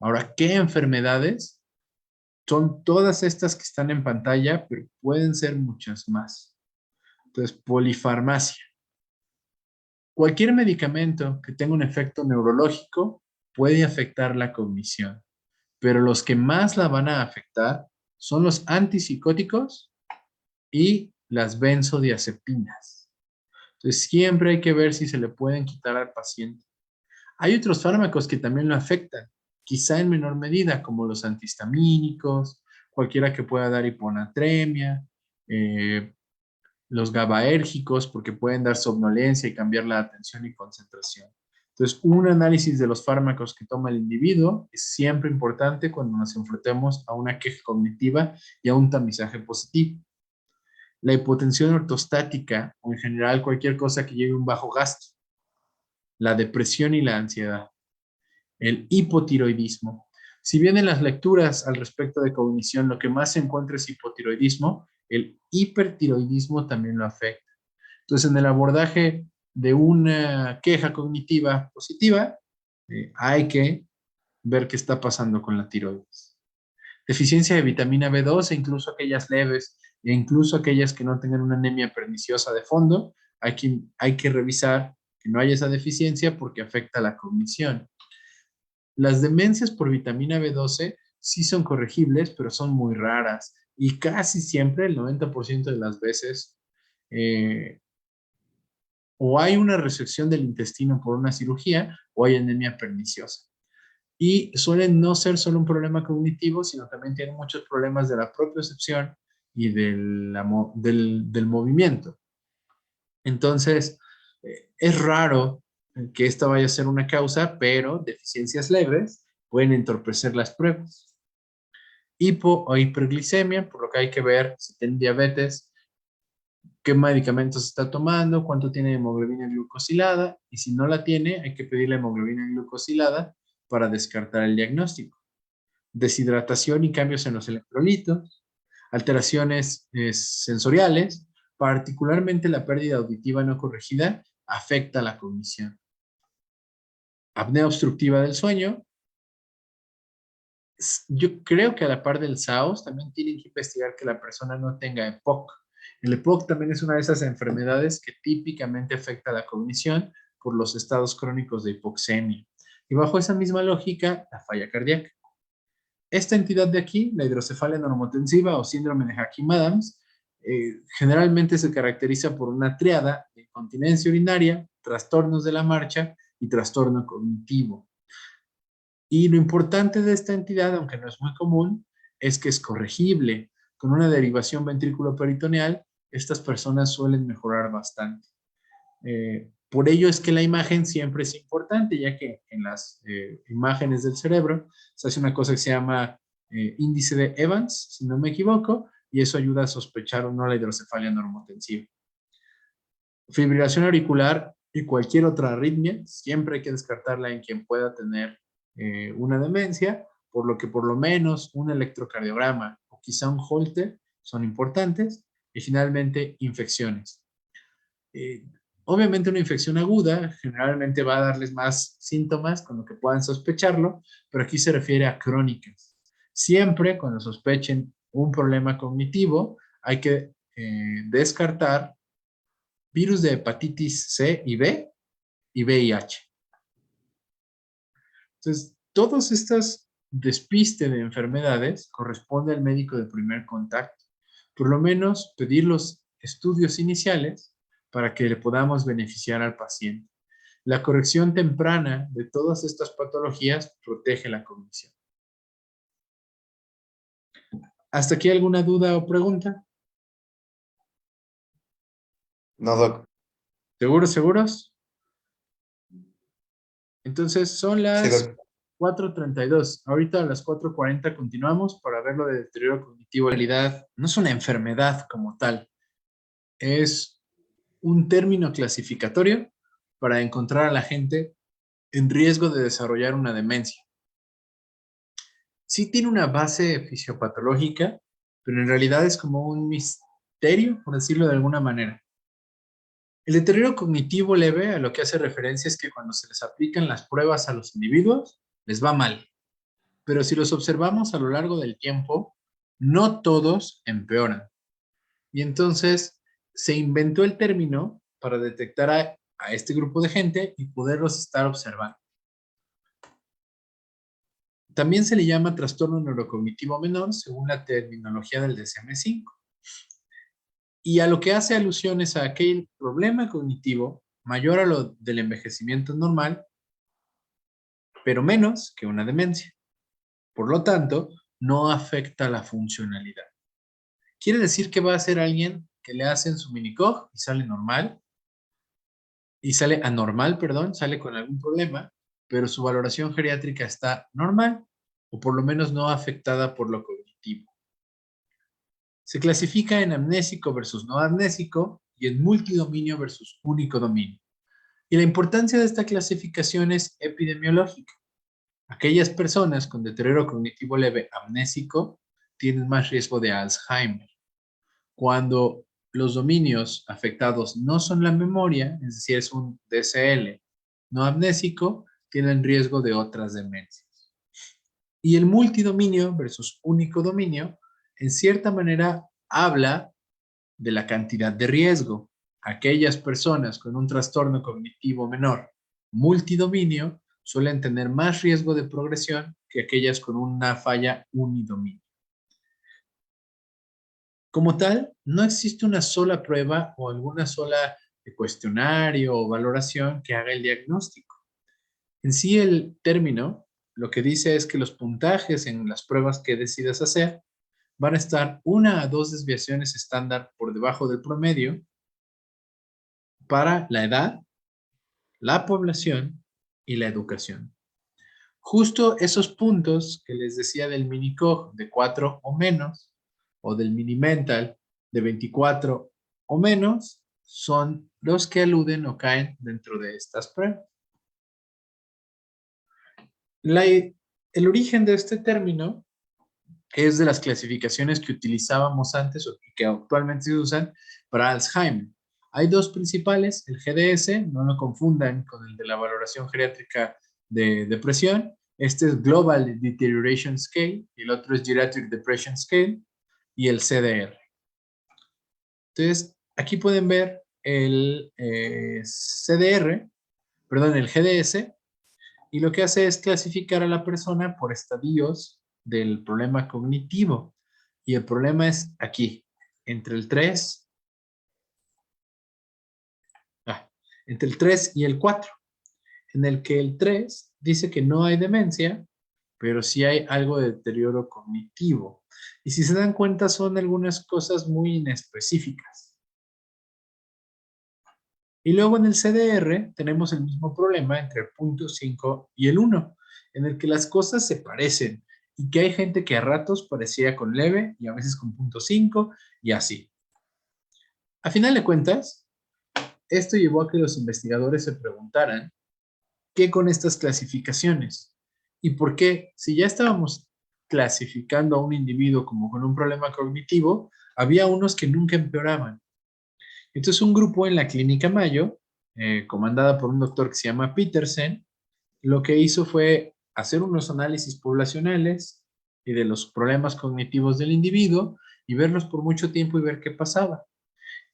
Ahora, ¿qué enfermedades? Son todas estas que están en pantalla, pero pueden ser muchas más. Entonces, polifarmacia. Cualquier medicamento que tenga un efecto neurológico puede afectar la cognición, pero los que más la van a afectar son los antipsicóticos y las benzodiazepinas. Entonces, siempre hay que ver si se le pueden quitar al paciente. Hay otros fármacos que también lo afectan, quizá en menor medida, como los antihistamínicos, cualquiera que pueda dar hiponatremia, los GABAérgicos, porque pueden dar somnolencia y cambiar la atención y concentración. Entonces, un análisis de los fármacos que toma el individuo es siempre importante cuando nos enfrentemos a una queja cognitiva y a un tamizaje positivo. La hipotensión ortostática o en general cualquier cosa que lleve un bajo gasto, la depresión y la ansiedad, el hipotiroidismo. Si bien en las lecturas al respecto de cognición lo que más se encuentra es hipotiroidismo, el hipertiroidismo también lo afecta. Entonces, en el abordaje de una queja cognitiva positiva, hay que ver qué está pasando con la tiroides. Deficiencia de vitamina B12, incluso aquellas leves e incluso aquellas que no tengan una anemia perniciosa de fondo, hay que revisar que no haya esa deficiencia porque afecta la cognición. Las demencias por vitamina B12 sí son corregibles, pero son muy raras y casi siempre, el 90% de las veces, eh, o hay una resección del intestino por una cirugía o hay anemia perniciosa. Y suelen no ser solo un problema cognitivo, sino también tienen muchos problemas de la propiocepción y del movimiento. Entonces, es raro que esta vaya a ser una causa, pero deficiencias leves pueden entorpecer las pruebas. Hipo o hiperglicemia, por lo que hay que ver si tiene diabetes, qué medicamentos está tomando, cuánto tiene de hemoglobina glucosilada, y si no la tiene, hay que pedir la hemoglobina glucosilada para descartar el diagnóstico. Deshidratación y cambios en los electrolitos, alteraciones sensoriales, particularmente la pérdida auditiva no corregida, afecta la cognición. Apnea obstructiva del sueño. Yo creo que a la par del SAOS también tienen que investigar que la persona no tenga EPOC. El EPOC también es una de esas enfermedades que típicamente afecta a la cognición por los estados crónicos de hipoxemia. Y bajo esa misma lógica, la falla cardíaca. Esta entidad de aquí, la hidrocefalia normotensiva o síndrome de Hakim-Adams, generalmente se caracteriza por una triada de incontinencia urinaria, trastornos de la marcha y trastorno cognitivo. Y lo importante de esta entidad, aunque no es muy común, es que es corregible. Con una derivación ventrículo-peritoneal, estas personas suelen mejorar bastante. Por ello es que la imagen siempre es importante, ya que en las imágenes del cerebro se hace una cosa que se llama índice de Evans, si no me equivoco, y eso ayuda a sospechar o no la hidrocefalia normotensiva. Fibrilación auricular y cualquier otra arritmia, siempre hay que descartarla en quien pueda tener una demencia, por lo que por lo menos un electrocardiograma o quizá un Holter son importantes, y finalmente infecciones. Obviamente una infección aguda generalmente va a darles más síntomas con lo que puedan sospecharlo, pero aquí se refiere a crónicas. Siempre cuando sospechen un problema cognitivo hay que descartar virus de hepatitis C y B y VIH. Entonces, todos estos despistes de enfermedades corresponde al médico de primer contacto. Por lo menos pedir los estudios iniciales para que le podamos beneficiar al paciente. La corrección temprana de todas estas patologías protege la cognición. ¿Hasta aquí alguna duda o pregunta? No, doc. ¿Seguros, seguros? Entonces son Sí, las doc. 4:32. Ahorita a las 4:40 continuamos para ver lo de deterioro cognitivo. En realidad no es una enfermedad como tal, es un término clasificatorio para encontrar a la gente en riesgo de desarrollar una demencia. Sí tiene una base fisiopatológica, pero en realidad es como un misterio, por decirlo de alguna manera. El deterioro cognitivo leve a lo que hace referencia es que cuando se les aplican las pruebas a los individuos, les va mal. Pero si los observamos a lo largo del tiempo, no todos empeoran. Y entonces se inventó el término para detectar a este grupo de gente y poderlos estar observando. También se le llama trastorno neurocognitivo menor según la terminología del DSM-5. Y a lo que hace alusión es a aquel problema cognitivo mayor a lo del envejecimiento normal, pero menos que una demencia. Por lo tanto, no afecta la funcionalidad. Quiere decir que va a ser alguien que le hacen su minicog y sale normal, y sale anormal, perdón, sale con algún problema, pero su valoración geriátrica está normal, o por lo menos no afectada por lo cognitivo. Se clasifica en amnésico versus no amnésico y en multidominio versus único dominio. Y la importancia de esta clasificación es epidemiológica. Aquellas personas con deterioro cognitivo leve amnésico tienen más riesgo de Alzheimer. Cuando los dominios afectados no son la memoria, es decir, es un DCL no amnésico, tienen riesgo de otras demencias. Y el multidominio versus único dominio, en cierta manera, habla de la cantidad de riesgo. Aquellas personas con un trastorno cognitivo menor multidominio suelen tener más riesgo de progresión que aquellas con una falla unidominio. Como tal, no existe una sola prueba o alguna sola cuestionario o valoración que haga el diagnóstico. En sí, el término lo que dice es que los puntajes en las pruebas que decidas hacer van a estar 1 a 2 desviaciones estándar por debajo del promedio para la edad la población y la educación. Justo esos puntos que les decía del mini-cog de 4 o menos, o del mini-mental de 24 o menos, son los que aluden o caen dentro de estas pruebas. El origen de este término es de las clasificaciones que utilizábamos antes o que actualmente se usan para Alzheimer. Hay dos principales, el GDS, no lo confundan con el de la valoración geriátrica de depresión. Este es Global Deterioration Scale y el otro es Geriatric Depression Scale y el CDR. Entonces, aquí pueden ver el el GDS, y lo que hace es clasificar a la persona por estadios del problema cognitivo. Y el problema es aquí, entre el 3, entre el 3 y el 4, en el que el 3 dice que no hay demencia, pero sí hay algo de deterioro cognitivo. Y si se dan cuenta, son algunas cosas muy inespecíficas. Y luego en el CDR tenemos el mismo problema entre el punto 5 y el 1, en el que las cosas se parecen y que hay gente que a ratos parecía con leve y a veces con punto 5 y así. A final de cuentas, esto llevó a que los investigadores se preguntaran qué con estas clasificaciones y por qué, si ya estábamos clasificando a un individuo como con un problema cognitivo, había unos que nunca empeoraban. Entonces un grupo en la Clínica Mayo, comandada por un doctor que se llama Petersen, lo que hizo fue hacer unos análisis poblacionales y de los problemas cognitivos del individuo y verlos por mucho tiempo y ver qué pasaba.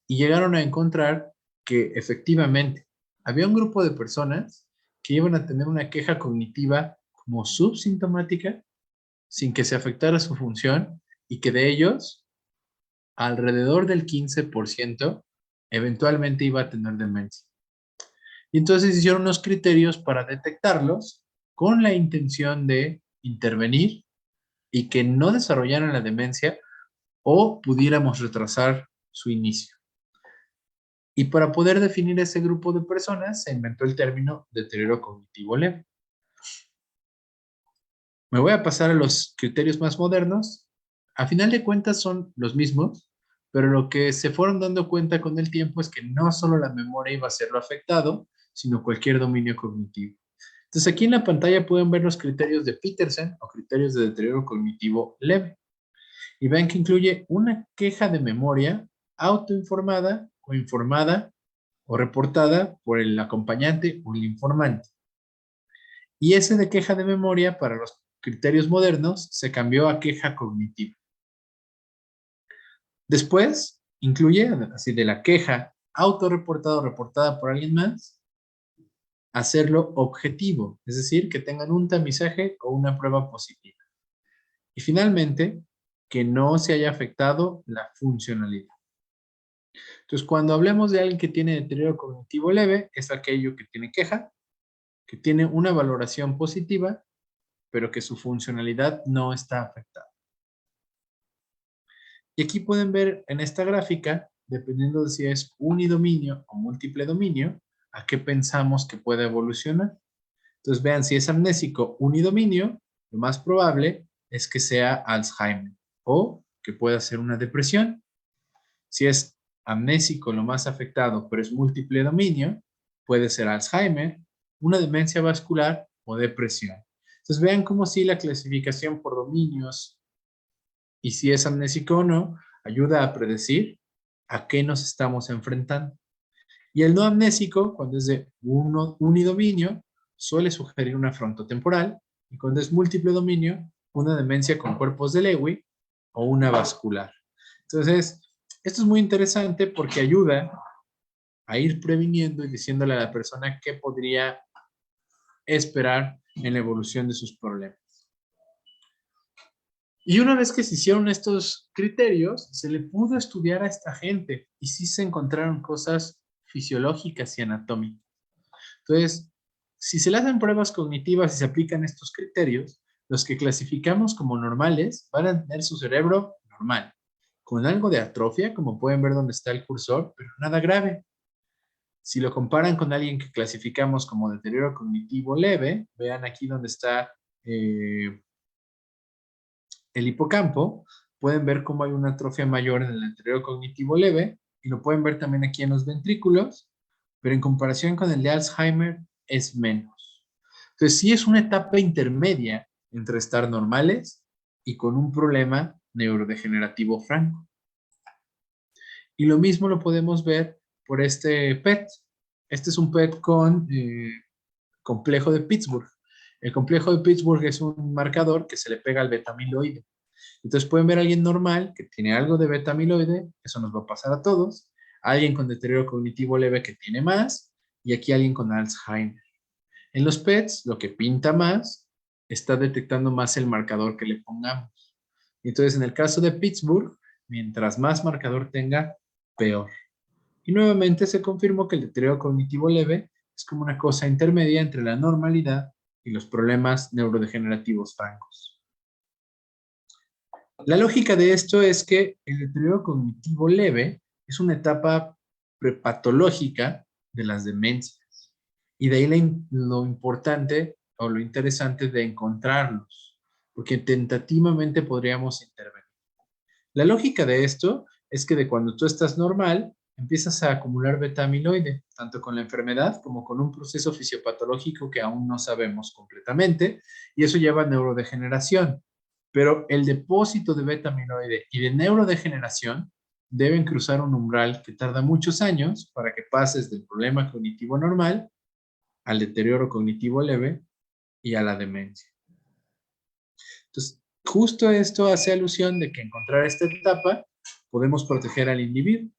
Y llegaron a encontrar que efectivamente había un grupo de personas que iban a tener una queja cognitiva como subsintomática sin que se afectara su función y que de ellos alrededor del 15% eventualmente iba a tener demencia. Y entonces hicieron unos criterios para detectarlos con la intención de intervenir y que no desarrollaran la demencia o pudiéramos retrasar su inicio. Y para poder definir ese grupo de personas se inventó el término deterioro cognitivo leve. Me voy a pasar a los criterios más modernos. A final de cuentas son los mismos, pero lo que se fueron dando cuenta con el tiempo es que no solo la memoria iba a ser lo afectado, sino cualquier dominio cognitivo. Entonces aquí en la pantalla pueden ver los criterios de Petersen o criterios de deterioro cognitivo leve. Y ven que incluye una queja de memoria autoinformada o informada o reportada por el acompañante o el informante. Y ese de queja de memoria para los criterios modernos se cambió a queja cognitiva. Después incluye, así de la queja autorreportada o reportada por alguien más, hacerlo objetivo, es decir, que tengan un tamizaje o una prueba positiva. Y finalmente, que no se haya afectado la funcionalidad. Entonces, cuando hablemos de alguien que tiene deterioro cognitivo leve, es aquello que tiene queja, que tiene una valoración positiva, pero que su funcionalidad no está afectada. Y aquí pueden ver en esta gráfica, dependiendo de si es unidominio o múltiple dominio, a qué pensamos que puede evolucionar. Entonces vean, si es amnésico unidominio, lo más probable es que sea Alzheimer o que pueda ser una depresión. Si es amnésico lo más afectado, pero es múltiple dominio, puede ser Alzheimer, una demencia vascular o depresión. Entonces vean cómo si la clasificación por dominios y si es amnésico o no, ayuda a predecir a qué nos estamos enfrentando. Y el no amnésico, cuando es de unidominio, suele sugerir una frontotemporal, y cuando es múltiple dominio, una demencia con cuerpos de Lewy o una vascular. Entonces, esto es muy interesante porque ayuda a ir previniendo y diciéndole a la persona qué podría esperar en la evolución de sus problemas. Y una vez que se hicieron estos criterios, se le pudo estudiar a esta gente y sí se encontraron cosas fisiológicas y anatómicas. Entonces, si se le hacen pruebas cognitivas y se aplican estos criterios, los que clasificamos como normales van a tener su cerebro normal, con algo de atrofia, como pueden ver donde está el cursor, pero nada grave. Si lo comparan con alguien que clasificamos como deterioro cognitivo leve, vean aquí donde está el hipocampo, pueden ver cómo hay una atrofia mayor en el deterioro cognitivo leve, y lo pueden ver también aquí en los ventrículos, pero en comparación con el de Alzheimer es menos. Entonces sí es una etapa intermedia entre estar normales y con un problema neurodegenerativo franco. Y lo mismo lo podemos ver por este PET. Este es un PET con complejo de Pittsburgh. El complejo de Pittsburgh es un marcador que se le pega al beta-amiloide. Entonces pueden ver a alguien normal que tiene algo de beta-amiloide, eso nos va a pasar a todos, alguien con deterioro cognitivo leve que tiene más, y aquí alguien con Alzheimer. En los PETs, lo que pinta más, está detectando más el marcador que le pongamos. Entonces, en el caso de Pittsburgh, mientras más marcador tenga, peor. Y nuevamente se confirmó que el deterioro cognitivo leve es como una cosa intermedia entre la normalidad y los problemas neurodegenerativos francos. La lógica de esto es que el deterioro cognitivo leve es una etapa prepatológica de las demencias. Y de ahí lo importante o lo interesante de encontrarlos, porque tentativamente podríamos intervenir. La lógica de esto es que de cuando tú estás normal, empiezas a acumular beta-amiloide, tanto con la enfermedad como con un proceso fisiopatológico que aún no sabemos completamente, y eso lleva a neurodegeneración. Pero el depósito de beta-amiloide y de neurodegeneración deben cruzar un umbral que tarda muchos años para que pases del problema cognitivo normal al deterioro cognitivo leve y a la demencia. Entonces, justo esto hace alusión de que encontrar esta etapa podemos proteger al individuo.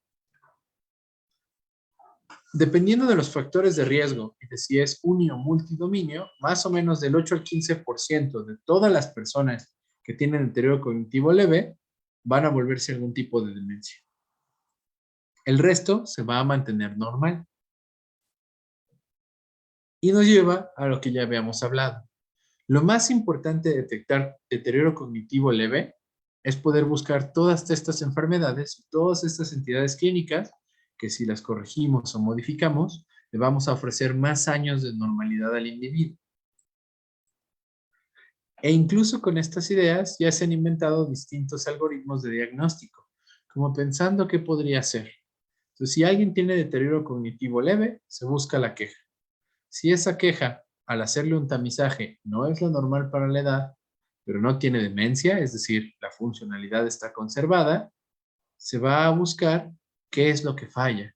Dependiendo de los factores de riesgo y de si es uni o multidominio, más o menos del 8 al 15% de todas las personas que tienen deterioro cognitivo leve van a volverse algún tipo de demencia. El resto se va a mantener normal. Y nos lleva a lo que ya habíamos hablado. Lo más importante de detectar deterioro cognitivo leve es poder buscar todas estas enfermedades, todas estas entidades clínicas, que si las corregimos o modificamos, le vamos a ofrecer más años de normalidad al individuo. E incluso con estas ideas ya se han inventado distintos algoritmos de diagnóstico, como pensando qué podría ser. Entonces, si alguien tiene deterioro cognitivo leve, se busca la queja. Si esa queja, al hacerle un tamizaje, no es lo normal para la edad, pero no tiene demencia, es decir, la funcionalidad está conservada, se va a buscar qué es lo que falla.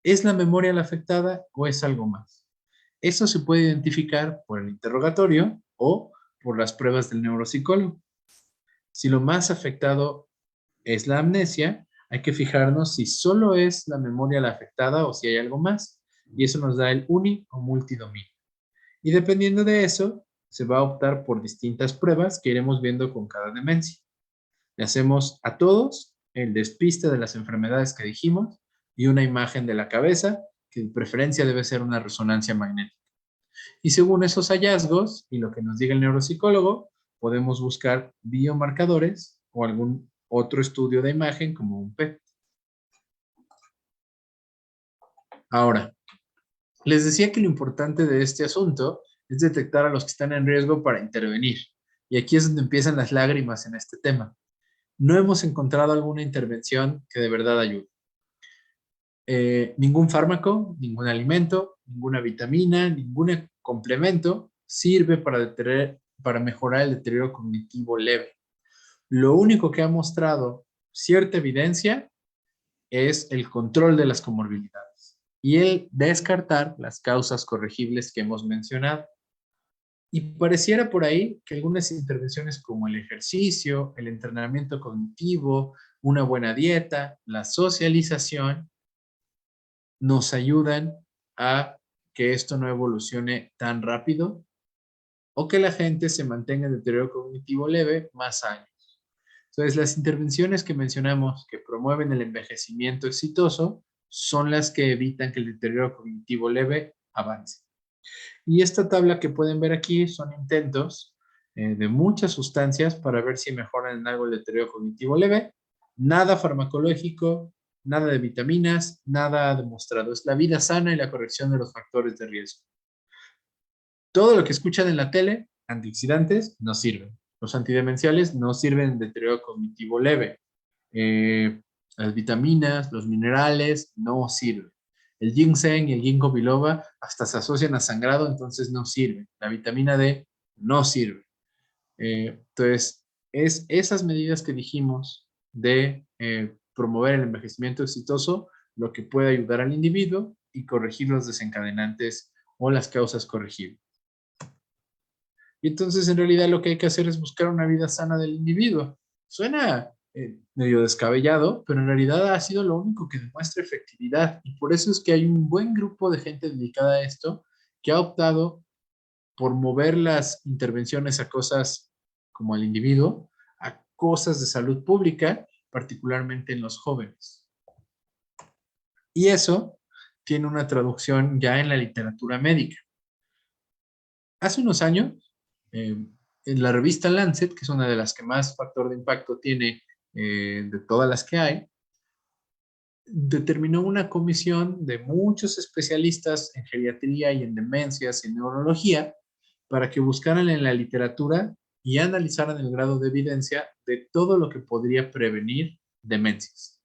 ¿Es la memoria la afectada o es algo más? Eso se puede identificar por el interrogatorio o por las pruebas del neuropsicólogo. Si lo más afectado es la amnesia, hay que fijarnos si solo es la memoria la afectada o si hay algo más. Y eso nos da el uni o multidominio. Y dependiendo de eso, se va a optar por distintas pruebas que iremos viendo con cada demencia. Le hacemos a todos el despiste de las enfermedades que dijimos y una imagen de la cabeza, que de preferencia debe ser una resonancia magnética. Y según esos hallazgos y lo que nos diga el neuropsicólogo, podemos buscar biomarcadores o algún otro estudio de imagen como un PET. Ahora, les decía que lo importante de este asunto es detectar a los que están en riesgo para intervenir. Y aquí es donde empiezan las lágrimas en este tema. No hemos encontrado alguna intervención que de verdad ayude. Ningún fármaco, ningún alimento, ninguna vitamina, ningún complemento sirve para mejorar el deterioro cognitivo leve. Lo único que ha mostrado cierta evidencia es el control de las comorbilidades y el descartar las causas corregibles que hemos mencionado. Y pareciera por ahí que algunas intervenciones como el ejercicio, el entrenamiento cognitivo, una buena dieta, la socialización, nos ayudan a que esto no evolucione tan rápido o que la gente se mantenga en deterioro cognitivo leve más años. Entonces, las intervenciones que mencionamos que promueven el envejecimiento exitoso son las que evitan que el deterioro cognitivo leve avance. Y esta tabla que pueden ver aquí son intentos de muchas sustancias para ver si mejoran en algo el deterioro cognitivo leve. Nada farmacológico, nada de vitaminas, nada demostrado. Es la vida sana y la corrección de los factores de riesgo. Todo lo que escuchan en la tele, antioxidantes, no sirven. Los antidemenciales no sirven en deterioro cognitivo leve. Eh, las vitaminas, los minerales, no sirven. El ginseng y el ginkgo biloba hasta se asocian a sangrado, entonces no sirven. La vitamina D no sirve. Entonces, es esas medidas que dijimos de promover el envejecimiento exitoso lo que puede ayudar al individuo y corregir los desencadenantes o las causas corregibles. Y entonces, en realidad, lo que hay que hacer es buscar una vida sana del individuo. Suena medio descabellado, pero en realidad ha sido lo único que demuestra efectividad. Y por eso es que hay un buen grupo de gente dedicada a esto que ha optado por mover las intervenciones a cosas como al individuo, a cosas de salud pública, particularmente en los jóvenes. Y eso tiene una traducción ya en la literatura médica. Hace unos años, en la revista Lancet, que es una de las que más factor de impacto tiene de todas las que hay, determinó una comisión de muchos especialistas en geriatría y en demencias y en neurología para que buscaran en la literatura y analizaran el grado de evidencia de todo lo que podría prevenir demencias.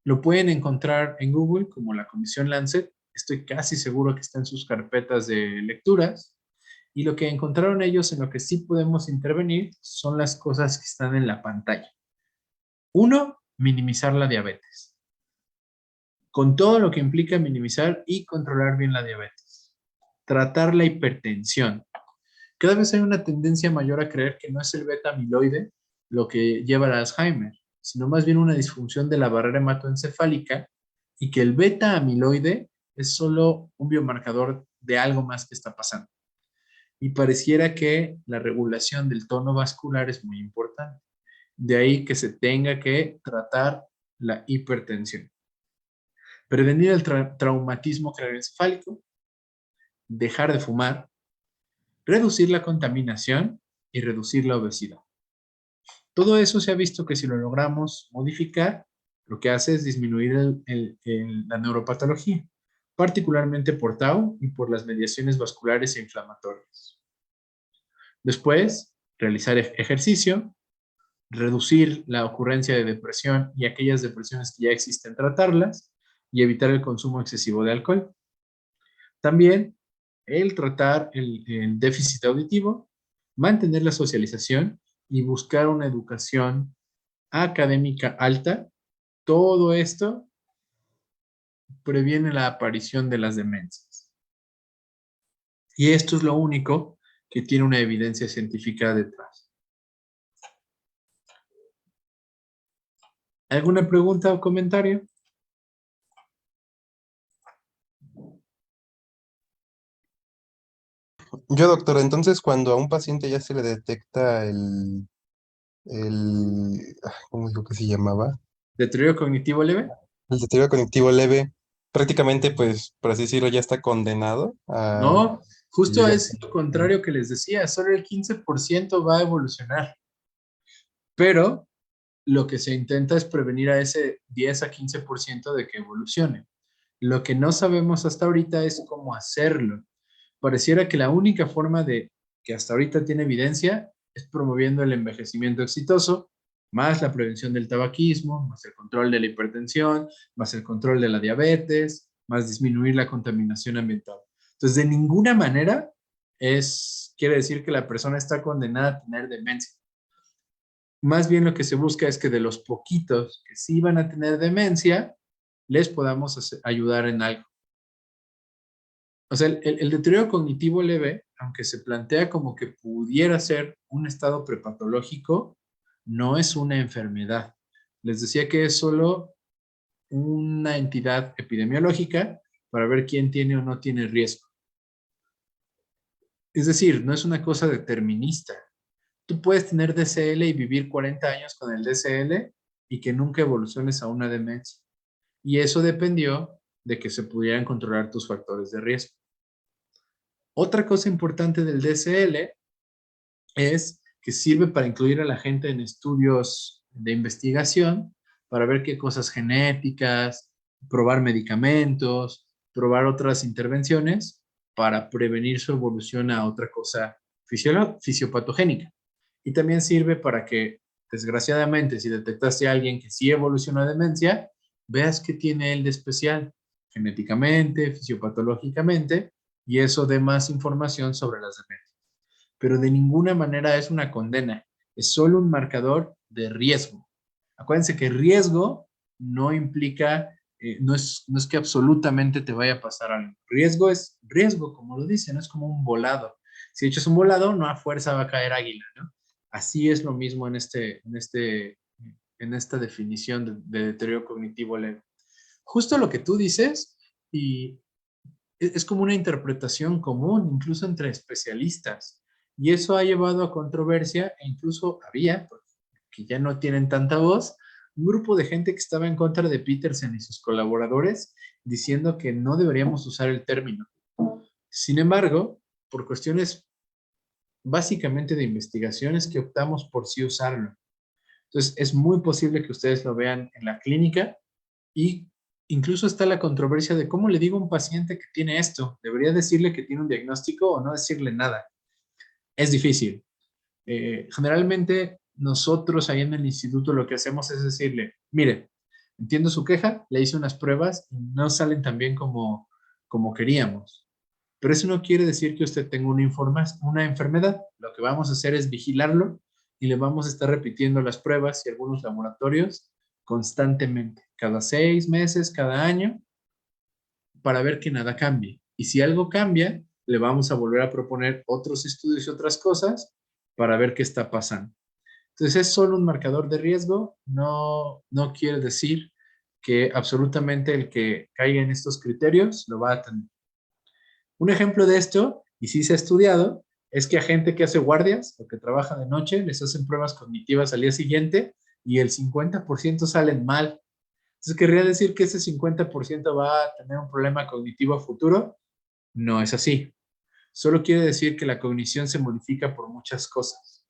Lo pueden encontrar en Google como la Comisión Lancet. Estoy casi seguro que está en sus carpetas de lecturas. Y lo que encontraron ellos en lo que sí podemos intervenir son las cosas que están en la pantalla. Uno, minimizar la diabetes, con todo lo que implica minimizar y controlar bien la diabetes. Tratar la hipertensión. Cada vez hay una tendencia mayor a creer que no es el beta amiloide lo que lleva al Alzheimer, sino más bien una disfunción de la barrera hematoencefálica y que el beta amiloide es solo un biomarcador de algo más que está pasando. Y pareciera que la regulación del tono vascular es muy importante. De ahí que se tenga que tratar la hipertensión. Prevenir el traumatismo craneoencefálico, dejar de fumar, reducir la contaminación y reducir la obesidad. Todo eso se ha visto que si lo logramos modificar, lo que hace es disminuir la neuropatología, particularmente por tau y por las mediaciones vasculares e inflamatorias. Después, realizar ejercicio, reducir la ocurrencia de depresión y aquellas depresiones que ya existen, tratarlas y evitar el consumo excesivo de alcohol. También el tratar el déficit auditivo, mantener la socialización y buscar una educación académica alta. Todo esto previene la aparición de las demencias. Y esto es lo único que tiene una evidencia científica detrás. ¿Alguna pregunta o comentario? Yo, doctor, entonces cuando a un paciente ya se le detecta ¿cómo dijo que se llamaba? ¿Deterioro cognitivo leve? El deterioro cognitivo leve, prácticamente, pues, por así decirlo, ya está condenado a No, justo llegar. es lo contrario que les decía, solo el 15% va a evolucionar, pero lo que se intenta es prevenir a ese 10 a 15% de que evolucione. Lo que no sabemos hasta ahorita es cómo hacerlo. Pareciera que la única forma de que hasta ahorita tiene evidencia es promoviendo el envejecimiento exitoso, más la prevención del tabaquismo, más el control de la hipertensión, más el control de la diabetes, más disminuir la contaminación ambiental. Entonces, de ninguna manera quiere decir que la persona está condenada a tener demencia. Más bien lo que se busca es que de los poquitos que sí van a tener demencia, les podamos ayudar en algo. O sea, el deterioro cognitivo leve, aunque se plantea como que pudiera ser un estado prepatológico, no es una enfermedad. Les decía que es solo una entidad epidemiológica para ver quién tiene o no tiene riesgo. Es decir, no es una cosa determinista. Tú puedes tener DCL y vivir 40 años con el DCL y que nunca evoluciones a una demencia. Y eso dependió de que se pudieran controlar tus factores de riesgo. Otra cosa importante del DCL es que sirve para incluir a la gente en estudios de investigación para ver qué cosas genéticas, probar medicamentos, probar otras intervenciones para prevenir su evolución a otra cosa fisiopatogénica. Y también sirve para que, desgraciadamente, si detectaste a alguien que sí evolucionó a demencia, veas qué tiene él de especial, genéticamente, fisiopatológicamente, y eso dé más información sobre las demencias. Pero de ninguna manera es una condena, es solo un marcador de riesgo. Acuérdense que riesgo no implica, no es que absolutamente te vaya a pasar algo. Riesgo es riesgo, como lo dicen, es como un volado. Si echas un volado, no a fuerza va a caer águila, ¿no? Así es lo mismo en esta definición de deterioro cognitivo leve. Justo lo que tú dices, y es como una interpretación común, incluso entre especialistas. Y eso ha llevado a controversia e incluso había, que ya no tienen tanta voz, un grupo de gente que estaba en contra de Peterson y sus colaboradores, diciendo que no deberíamos usar el término. Sin embargo, por cuestiones básicamente de investigaciones que optamos por sí usarlo. Entonces, es muy posible que ustedes lo vean en la clínica y incluso está la controversia de cómo le digo a un paciente que tiene esto. ¿Debería decirle que tiene un diagnóstico o no decirle nada? Es difícil. Generalmente nosotros ahí en el instituto lo que hacemos es decirle, mire, entiendo su queja, le hice unas pruebas y no salen tan bien como queríamos. Pero eso no quiere decir que usted tenga una enfermedad. Lo que vamos a hacer es vigilarlo y le vamos a estar repitiendo las pruebas y algunos laboratorios constantemente, cada 6 meses, cada año, para ver que nada cambie. Y si algo cambia, le vamos a volver a proponer otros estudios y otras cosas para ver qué está pasando. Entonces es solo un marcador de riesgo, no quiere decir que absolutamente el que caiga en estos criterios lo va a tener. Un ejemplo de esto, y sí se ha estudiado, es que a gente que hace guardias o que trabaja de noche les hacen pruebas cognitivas al día siguiente y el 50% salen mal. Entonces, ¿querría decir que ese 50% va a tener un problema cognitivo a futuro? No es así. Solo quiere decir que la cognición se modifica por muchas cosas.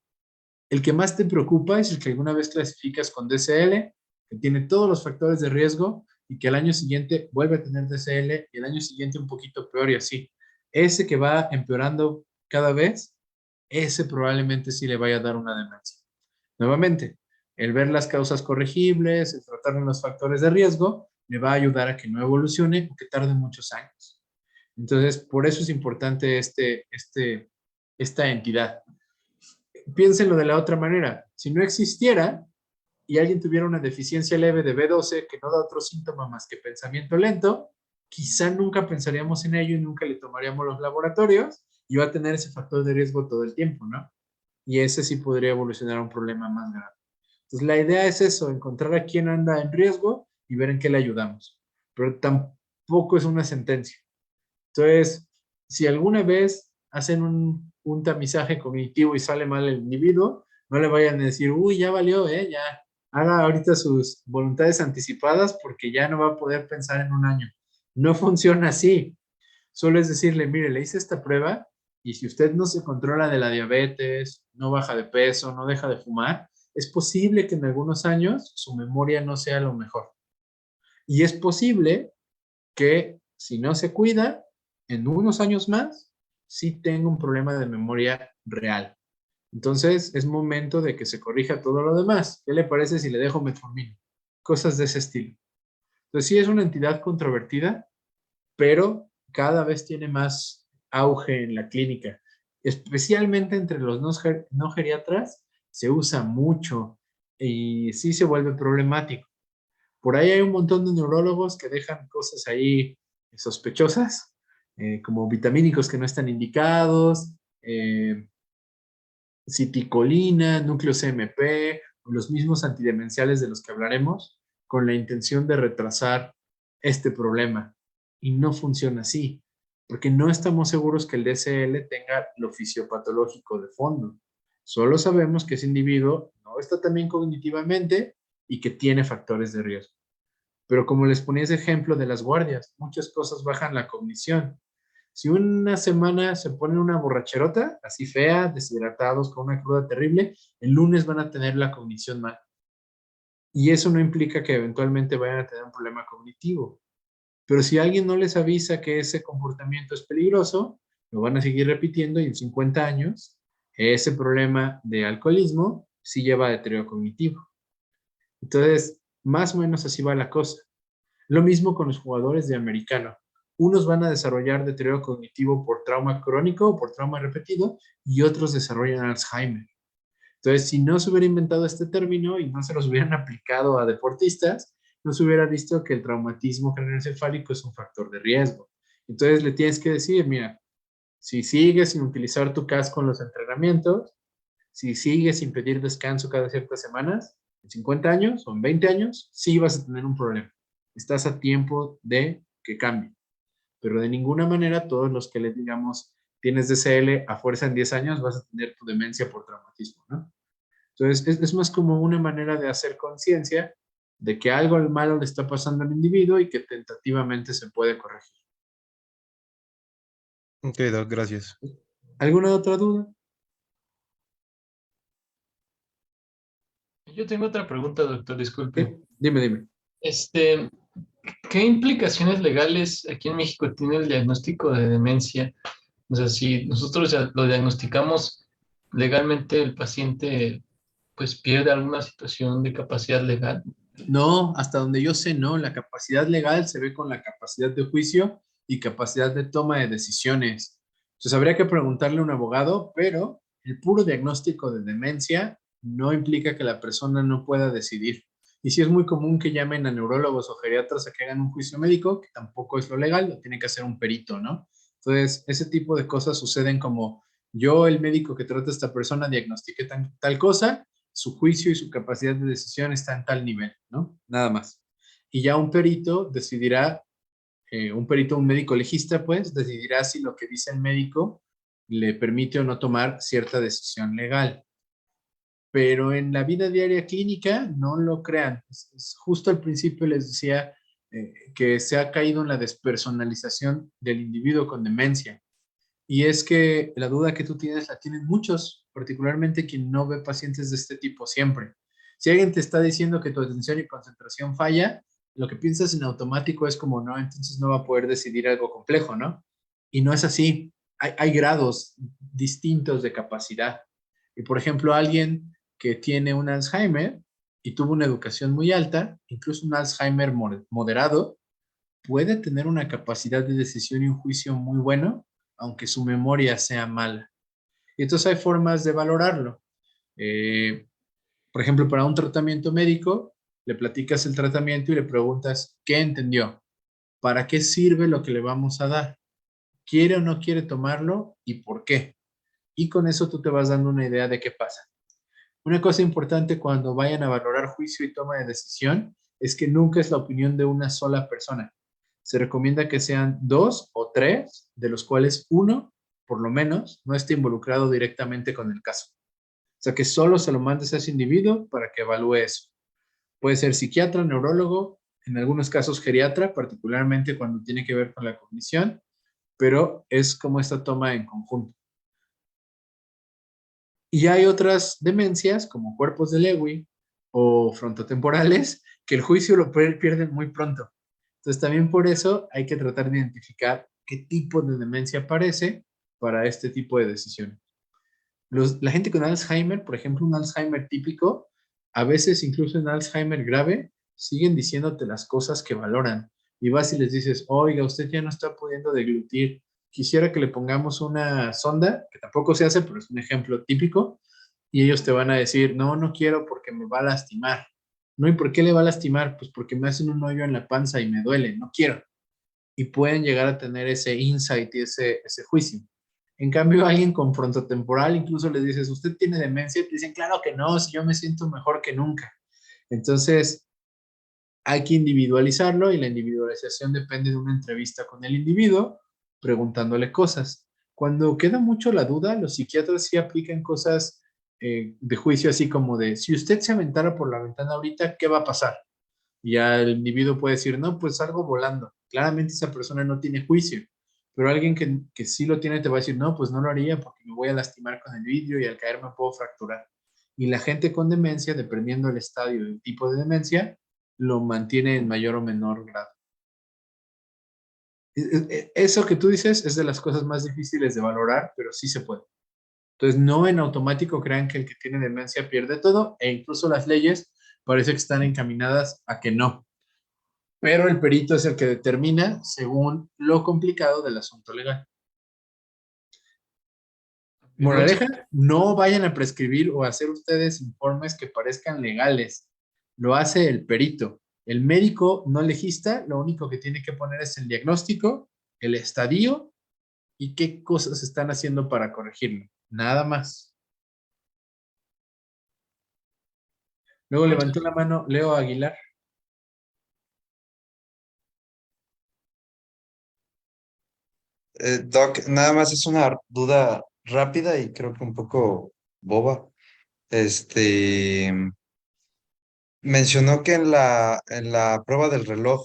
El que más te preocupa es el que alguna vez clasificas con DCL, que tiene todos los factores de riesgo y que al año siguiente vuelve a tener DCL y el año siguiente un poquito peor y así. Ese que va empeorando cada vez, ese probablemente sí le vaya a dar una demencia. Nuevamente, el ver las causas corregibles, el tratar los factores de riesgo, le va a ayudar a que no evolucione o que tarde muchos años. Entonces, por eso es importante esta entidad. Piénsenlo de la otra manera. Si no existiera y alguien tuviera una deficiencia leve de B12 que no da otro síntoma más que pensamiento lento, quizá nunca pensaríamos en ello y nunca le tomaríamos los laboratorios y va a tener ese factor de riesgo todo el tiempo, ¿no? Y ese sí podría evolucionar a un problema más grave. Entonces, la idea es eso, encontrar a quién anda en riesgo y ver en qué le ayudamos. Pero tampoco es una sentencia. Entonces, si alguna vez hacen un tamizaje cognitivo y sale mal el individuo, no le vayan a decir, uy, ya valió, ya haga ahorita sus voluntades anticipadas porque ya no va a poder pensar en un año. No funciona así. Solo es decirle, mire, le hice esta prueba y si usted no se controla de la diabetes, no baja de peso, no deja de fumar, es posible que en algunos años su memoria no sea lo mejor. Y es posible que si no se cuida, en unos años más, sí tenga un problema de memoria real. Entonces, es momento de que se corrija todo lo demás. ¿Qué le parece si le dejo metformina? Cosas de ese estilo. Entonces, sí es una entidad controvertida, pero cada vez tiene más auge en la clínica, especialmente entre los no geriatras, se usa mucho y sí se vuelve problemático. Por ahí hay un montón de neurólogos que dejan cosas ahí sospechosas, como vitamínicos que no están indicados, citicolina, núcleos MP, los mismos antidemenciales de los que hablaremos, con la intención de retrasar este problema. Y no funciona así, porque no estamos seguros que el DCL tenga lo fisiopatológico de fondo. Solo sabemos que ese individuo no está tan bien cognitivamente y que tiene factores de riesgo. Pero como les ponía ese ejemplo de las guardias, muchas cosas bajan la cognición. Si una semana se ponen una borracherota, así fea, deshidratados, con una cruda terrible, el lunes van a tener la cognición mal. Y eso no implica que eventualmente vayan a tener un problema cognitivo. Pero si alguien no les avisa que ese comportamiento es peligroso, lo van a seguir repitiendo y en 50 años ese problema de alcoholismo sí lleva a deterioro cognitivo. Entonces, más o menos así va la cosa. Lo mismo con los jugadores de americano. Unos van a desarrollar deterioro cognitivo por trauma crónico o por trauma repetido y otros desarrollan Alzheimer. Entonces, si no se hubiera inventado este término y no se los hubieran aplicado a deportistas, no se hubiera visto que el traumatismo craneoencefálico es un factor de riesgo. Entonces, le tienes que decir, mira, si sigues sin utilizar tu casco en los entrenamientos, si sigues sin pedir descanso cada ciertas semanas, en 50 años o en 20 años, sí vas a tener un problema. Estás a tiempo de que cambie. Pero de ninguna manera todos los que les digamos tienes DCL a fuerza en 10 años vas a tener tu demencia por traumatismo, ¿no? Entonces, es más como una manera de hacer conciencia de que algo malo le está pasando al individuo y que tentativamente se puede corregir. Ok, Doc, gracias. ¿Alguna otra duda? Yo tengo otra pregunta, doctor, disculpe. Dime, dime. Este, ¿Qué implicaciones legales aquí en México tiene el diagnóstico de demencia? O sea, si nosotros ya lo diagnosticamos legalmente, el paciente pues pierde alguna situación de capacidad legal. No, hasta donde yo sé, no. La capacidad legal se ve con la capacidad de juicio y capacidad de toma de decisiones. Entonces, habría que preguntarle a un abogado, pero el puro diagnóstico de demencia no implica que la persona no pueda decidir. Y sí es muy común que llamen a neurólogos o geriatras a que hagan un juicio médico, que tampoco es lo legal, lo tiene que hacer un perito, ¿no? Entonces, ese tipo de cosas suceden como yo, el médico que trata a esta persona, diagnostiqué tal cosa, su juicio y su capacidad de decisión está en tal nivel, ¿no? Nada más. Y ya un perito decidirá, un médico legista, pues, decidirá si lo que dice el médico le permite o no tomar cierta decisión legal. Pero en la vida diaria clínica, no lo crean. Justo al principio les decía que se ha caído en la despersonalización del individuo con demencia. Y es que la duda que tú tienes la tienen muchos, particularmente quien no ve pacientes de este tipo siempre. Si alguien te está diciendo que tu atención y concentración falla, lo que piensas en automático es como, no, entonces no va a poder decidir algo complejo, ¿no? Y no es así. Hay grados distintos de capacidad. Y por ejemplo, alguien que tiene un Alzheimer y tuvo una educación muy alta, incluso un Alzheimer moderado, puede tener una capacidad de decisión y un juicio muy bueno, aunque su memoria sea mala. Y entonces hay formas de valorarlo. Eh, por ejemplo, para un tratamiento médico, le platicas el tratamiento y le preguntas qué entendió, para qué sirve lo que le vamos a dar, quiere o no quiere tomarlo y por qué. Y con eso tú te vas dando una idea de qué pasa. Una cosa importante cuando vayan a valorar juicio y toma de decisión es que nunca es la opinión de una sola persona. Se recomienda que sean dos o tres, de los cuales uno, por lo menos, no esté involucrado directamente con el caso. O sea, que solo se lo mandes a ese individuo para que evalúe eso. Puede ser psiquiatra, neurólogo, en algunos casos geriatra, particularmente cuando tiene que ver con la cognición, pero es como esta toma en conjunto. Y hay otras demencias, como cuerpos de Lewy o frontotemporales, que el juicio lo pierden muy pronto. Entonces, también por eso hay que tratar de identificar qué tipo de demencia aparece para este tipo de decisiones. La gente con Alzheimer, por ejemplo, un Alzheimer típico, a veces incluso en Alzheimer grave, siguen diciéndote las cosas que valoran. Y vas y les dices, oiga, usted ya no está pudiendo deglutir. Quisiera que le pongamos una sonda, que tampoco se hace, pero es un ejemplo típico. Y ellos te van a decir, no, no quiero porque me va a lastimar. No, ¿y por qué le va a lastimar? Pues porque me hacen un hoyo en la panza y me duele, no quiero. Y pueden llegar a tener ese insight y ese juicio. En cambio, alguien con frontotemporal, incluso le dices, ¿usted tiene demencia? Y te dicen, claro que no, si yo me siento mejor que nunca. Entonces, hay que individualizarlo y la individualización depende de una entrevista con el individuo, preguntándole cosas. Cuando queda mucho la duda, los psiquiatras sí aplican cosas de juicio, así como de, si usted se aventara por la ventana ahorita, ¿qué va a pasar? Y ya el individuo puede decir, no, pues salgo volando. Claramente esa persona no tiene juicio, pero alguien que sí lo tiene te va a decir, no, pues no lo haría porque me voy a lastimar con el vidrio y al caer me puedo fracturar. Y la gente con demencia, dependiendo del estadio y el tipo de demencia, lo mantiene en mayor o menor grado. Eso que tú dices es de las cosas más difíciles de valorar, pero sí se puede. Entonces, no en automático crean que el que tiene demencia pierde todo, e incluso las leyes parece que están encaminadas a que no. Pero el perito es el que determina según lo complicado del asunto legal. Muchas, Moraleja, no vayan a prescribir o hacer ustedes informes que parezcan legales. Lo hace el perito. El médico no legista, lo único que tiene que poner es el diagnóstico, el estadio y qué cosas están haciendo para corregirlo. Nada más. Luego levantó la mano Leo Aguilar. Doc, nada más es una duda rápida y creo que un poco boba. Este, mencionó que en la prueba del reloj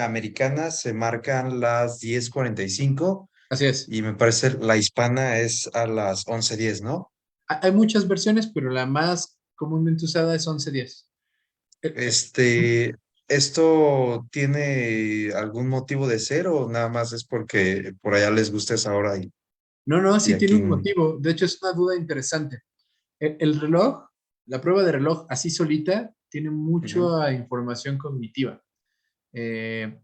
americana se marcan las 10:45 Así es. y me parece la hispana es a las 11:10, ¿no? Hay muchas versiones, pero la más comúnmente usada es 11:10. Este, ¿Esto tiene algún motivo de ser o nada más es porque por allá les gusta esa hora No, no, y sí tiene aquí? un motivo. De hecho, es una duda interesante. El reloj, la prueba de reloj así solita, tiene Ujú. mucha información cognitiva. Eh,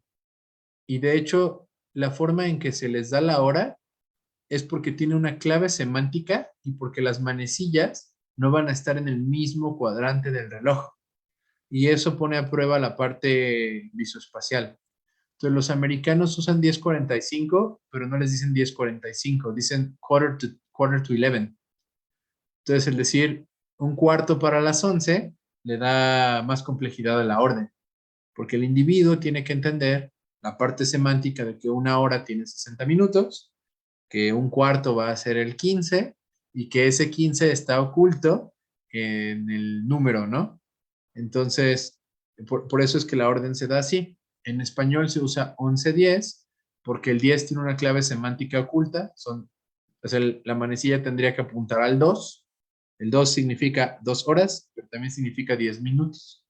y de hecho, la forma en que se les da la hora es porque tiene una clave semántica y porque las manecillas no van a estar en el mismo cuadrante del reloj. Y eso pone a prueba la parte visoespacial. Entonces, los americanos usan 10:45, pero no les dicen 10:45, dicen quarter to 11. Entonces, el decir un cuarto para las 11 le da más complejidad a la orden, porque el individuo tiene que entender la parte semántica de que una hora tiene 60 minutos, que un cuarto va a ser el 15 y que ese 15 está oculto en el número, ¿no? Entonces, por eso es que la orden se da así. En español se usa 11:10 porque el 10 tiene una clave semántica oculta. O sea, la manecilla tendría que apuntar al 2. El 2 significa 2 horas, pero también significa 10 minutos.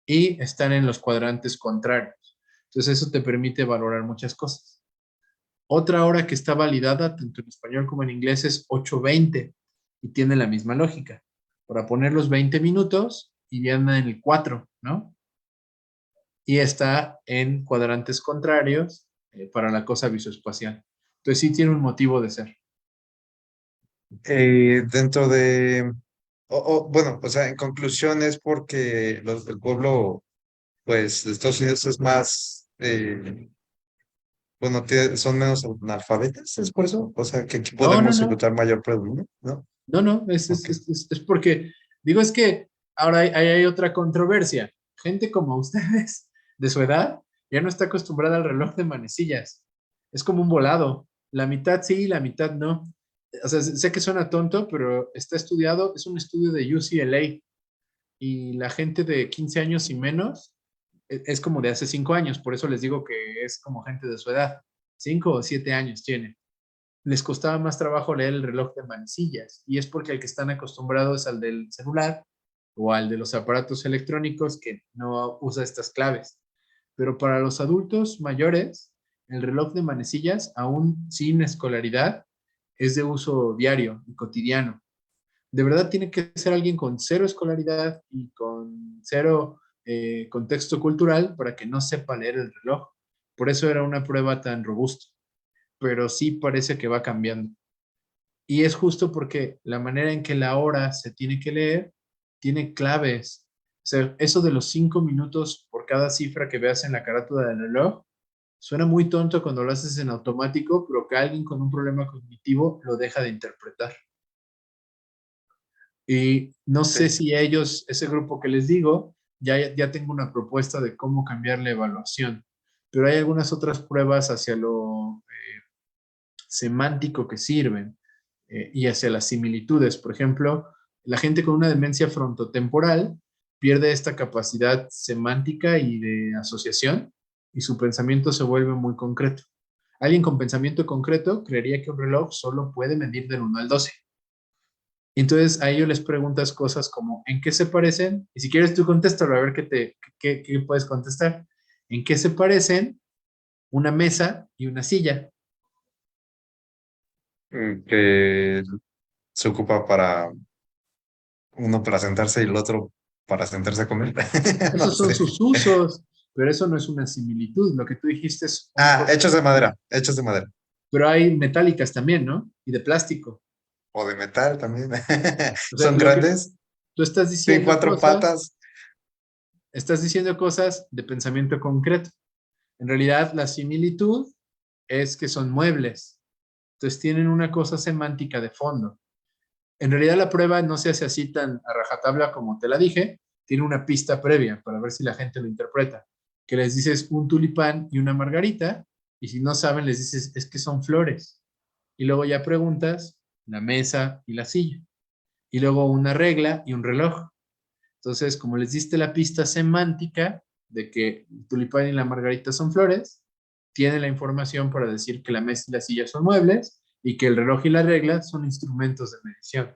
Y están en los cuadrantes contrarios. Entonces, eso te permite valorar muchas cosas. Otra hora que está validada tanto en español como en inglés es 8:20 y tiene la misma lógica. Para poner los 20 minutos y ya anda en el 4, ¿no? Y está en cuadrantes contrarios para la cosa visoespacial. Entonces sí tiene un motivo de ser. Dentro de, bueno, o sea, en conclusión es porque los del pueblo, pues, de Estados Unidos es más, bueno, son menos analfabetas, ¿es por eso? O sea, que aquí No, no, podemos no, encontrar mayor predominio, ¿no? no, no, es, es, Ok. es, es- es porque, digo, es que ahora hay otra controversia. Gente como ustedes, de su edad, ya no está acostumbrada al reloj de manecillas. Es como un volado. La mitad sí, la mitad no. O sea, sé que suena tonto, pero está estudiado, es un estudio de UCLA y la gente de 15 años y menos es como de hace 5 años, por eso les digo que es como gente de su edad. 5 o 7 años tiene. Les costaba más trabajo leer el reloj de manecillas y es porque el que están acostumbrados al del celular o al de los aparatos electrónicos que no usa estas claves. Pero para los adultos mayores, el reloj de manecillas, aún sin escolaridad, es de uso diario y cotidiano. De verdad tiene que ser alguien con cero escolaridad y con cero contexto cultural para que no sepa leer el reloj. Por eso era una prueba tan robusta, pero sí parece que va cambiando. Y es justo porque la manera en que la hora se tiene que leer tiene claves. O sea, eso de los 5 minutos por cada cifra que veas en la carátula del reloj, suena muy tonto cuando lo haces en automático, pero que alguien con un problema cognitivo lo deja de interpretar. Y no sé Sí. si ellos, ese grupo que les digo, ya tengo una propuesta de cómo cambiar la evaluación, pero hay algunas otras pruebas hacia lo semántico que sirven y hacia las similitudes. Por ejemplo, la gente con una demencia frontotemporal pierde esta capacidad semántica y de asociación y su pensamiento se vuelve muy concreto. Alguien con pensamiento concreto creería que un reloj solo puede medir del 1 al 12. Entonces a ellos les preguntas cosas como, ¿en qué se parecen? Y si quieres tú contéstalo, a ver qué puedes contestar. ¿En qué se parecen una mesa y una silla? Que se ocupa para uno para sentarse y el otro para sentarse a comer. No Esos son sé. sus usos, pero eso no es una similitud. Lo que tú dijiste es una Ah, cosa, hechos de madera. pero hay metálicas también, ¿no? Y de plástico. O de metal también. O sea, Son lo que grandes, tú tienen cuatro patas. estás diciendo cosas de pensamiento concreto. En realidad, la similitud es que son muebles. Entonces tienen una cosa semántica de fondo. En realidad la prueba no se hace así tan a rajatabla como te la dije, tiene una pista previa para ver si la gente lo interpreta, que les dices un tulipán y una margarita, y si no saben les dices es que son flores. Y luego ya preguntas la mesa y la silla, y luego una regla y un reloj. Entonces, como les diste la pista semántica de que el tulipán y la margarita son flores, tiene la información para decir que la mesa y la silla son muebles y que el reloj y la regla son instrumentos de medición.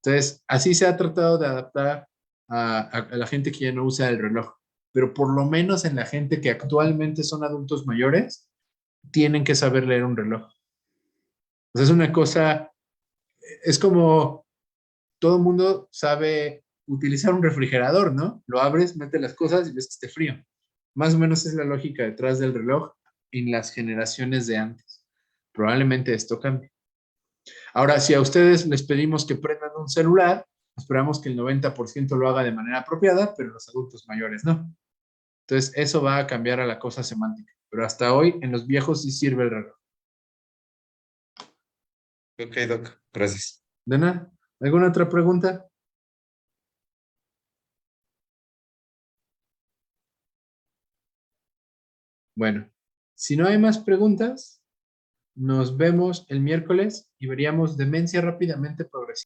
Entonces, así se ha tratado de adaptar a la gente que ya no usa el reloj, pero por lo menos en la gente que actualmente son adultos mayores, tienen que saber leer un reloj. O sea, es una cosa, es como todo el mundo sabe utilizar un refrigerador, ¿no? Lo abres, metes las cosas y ves que esté frío. Más o menos es la lógica detrás del reloj en las generaciones de antes. Probablemente esto cambie. Ahora, si a ustedes les pedimos que prendan un celular, esperamos que el 90% lo haga de manera apropiada, pero los adultos mayores no. Entonces, eso va a cambiar a la cosa semántica. Pero hasta hoy, en los viejos sí sirve el reloj. Ok, Doc, gracias. ¿De nada? ¿Alguna otra pregunta? Bueno, si no hay más preguntas, nos vemos el miércoles y veríamos demencia rápidamente progresiva.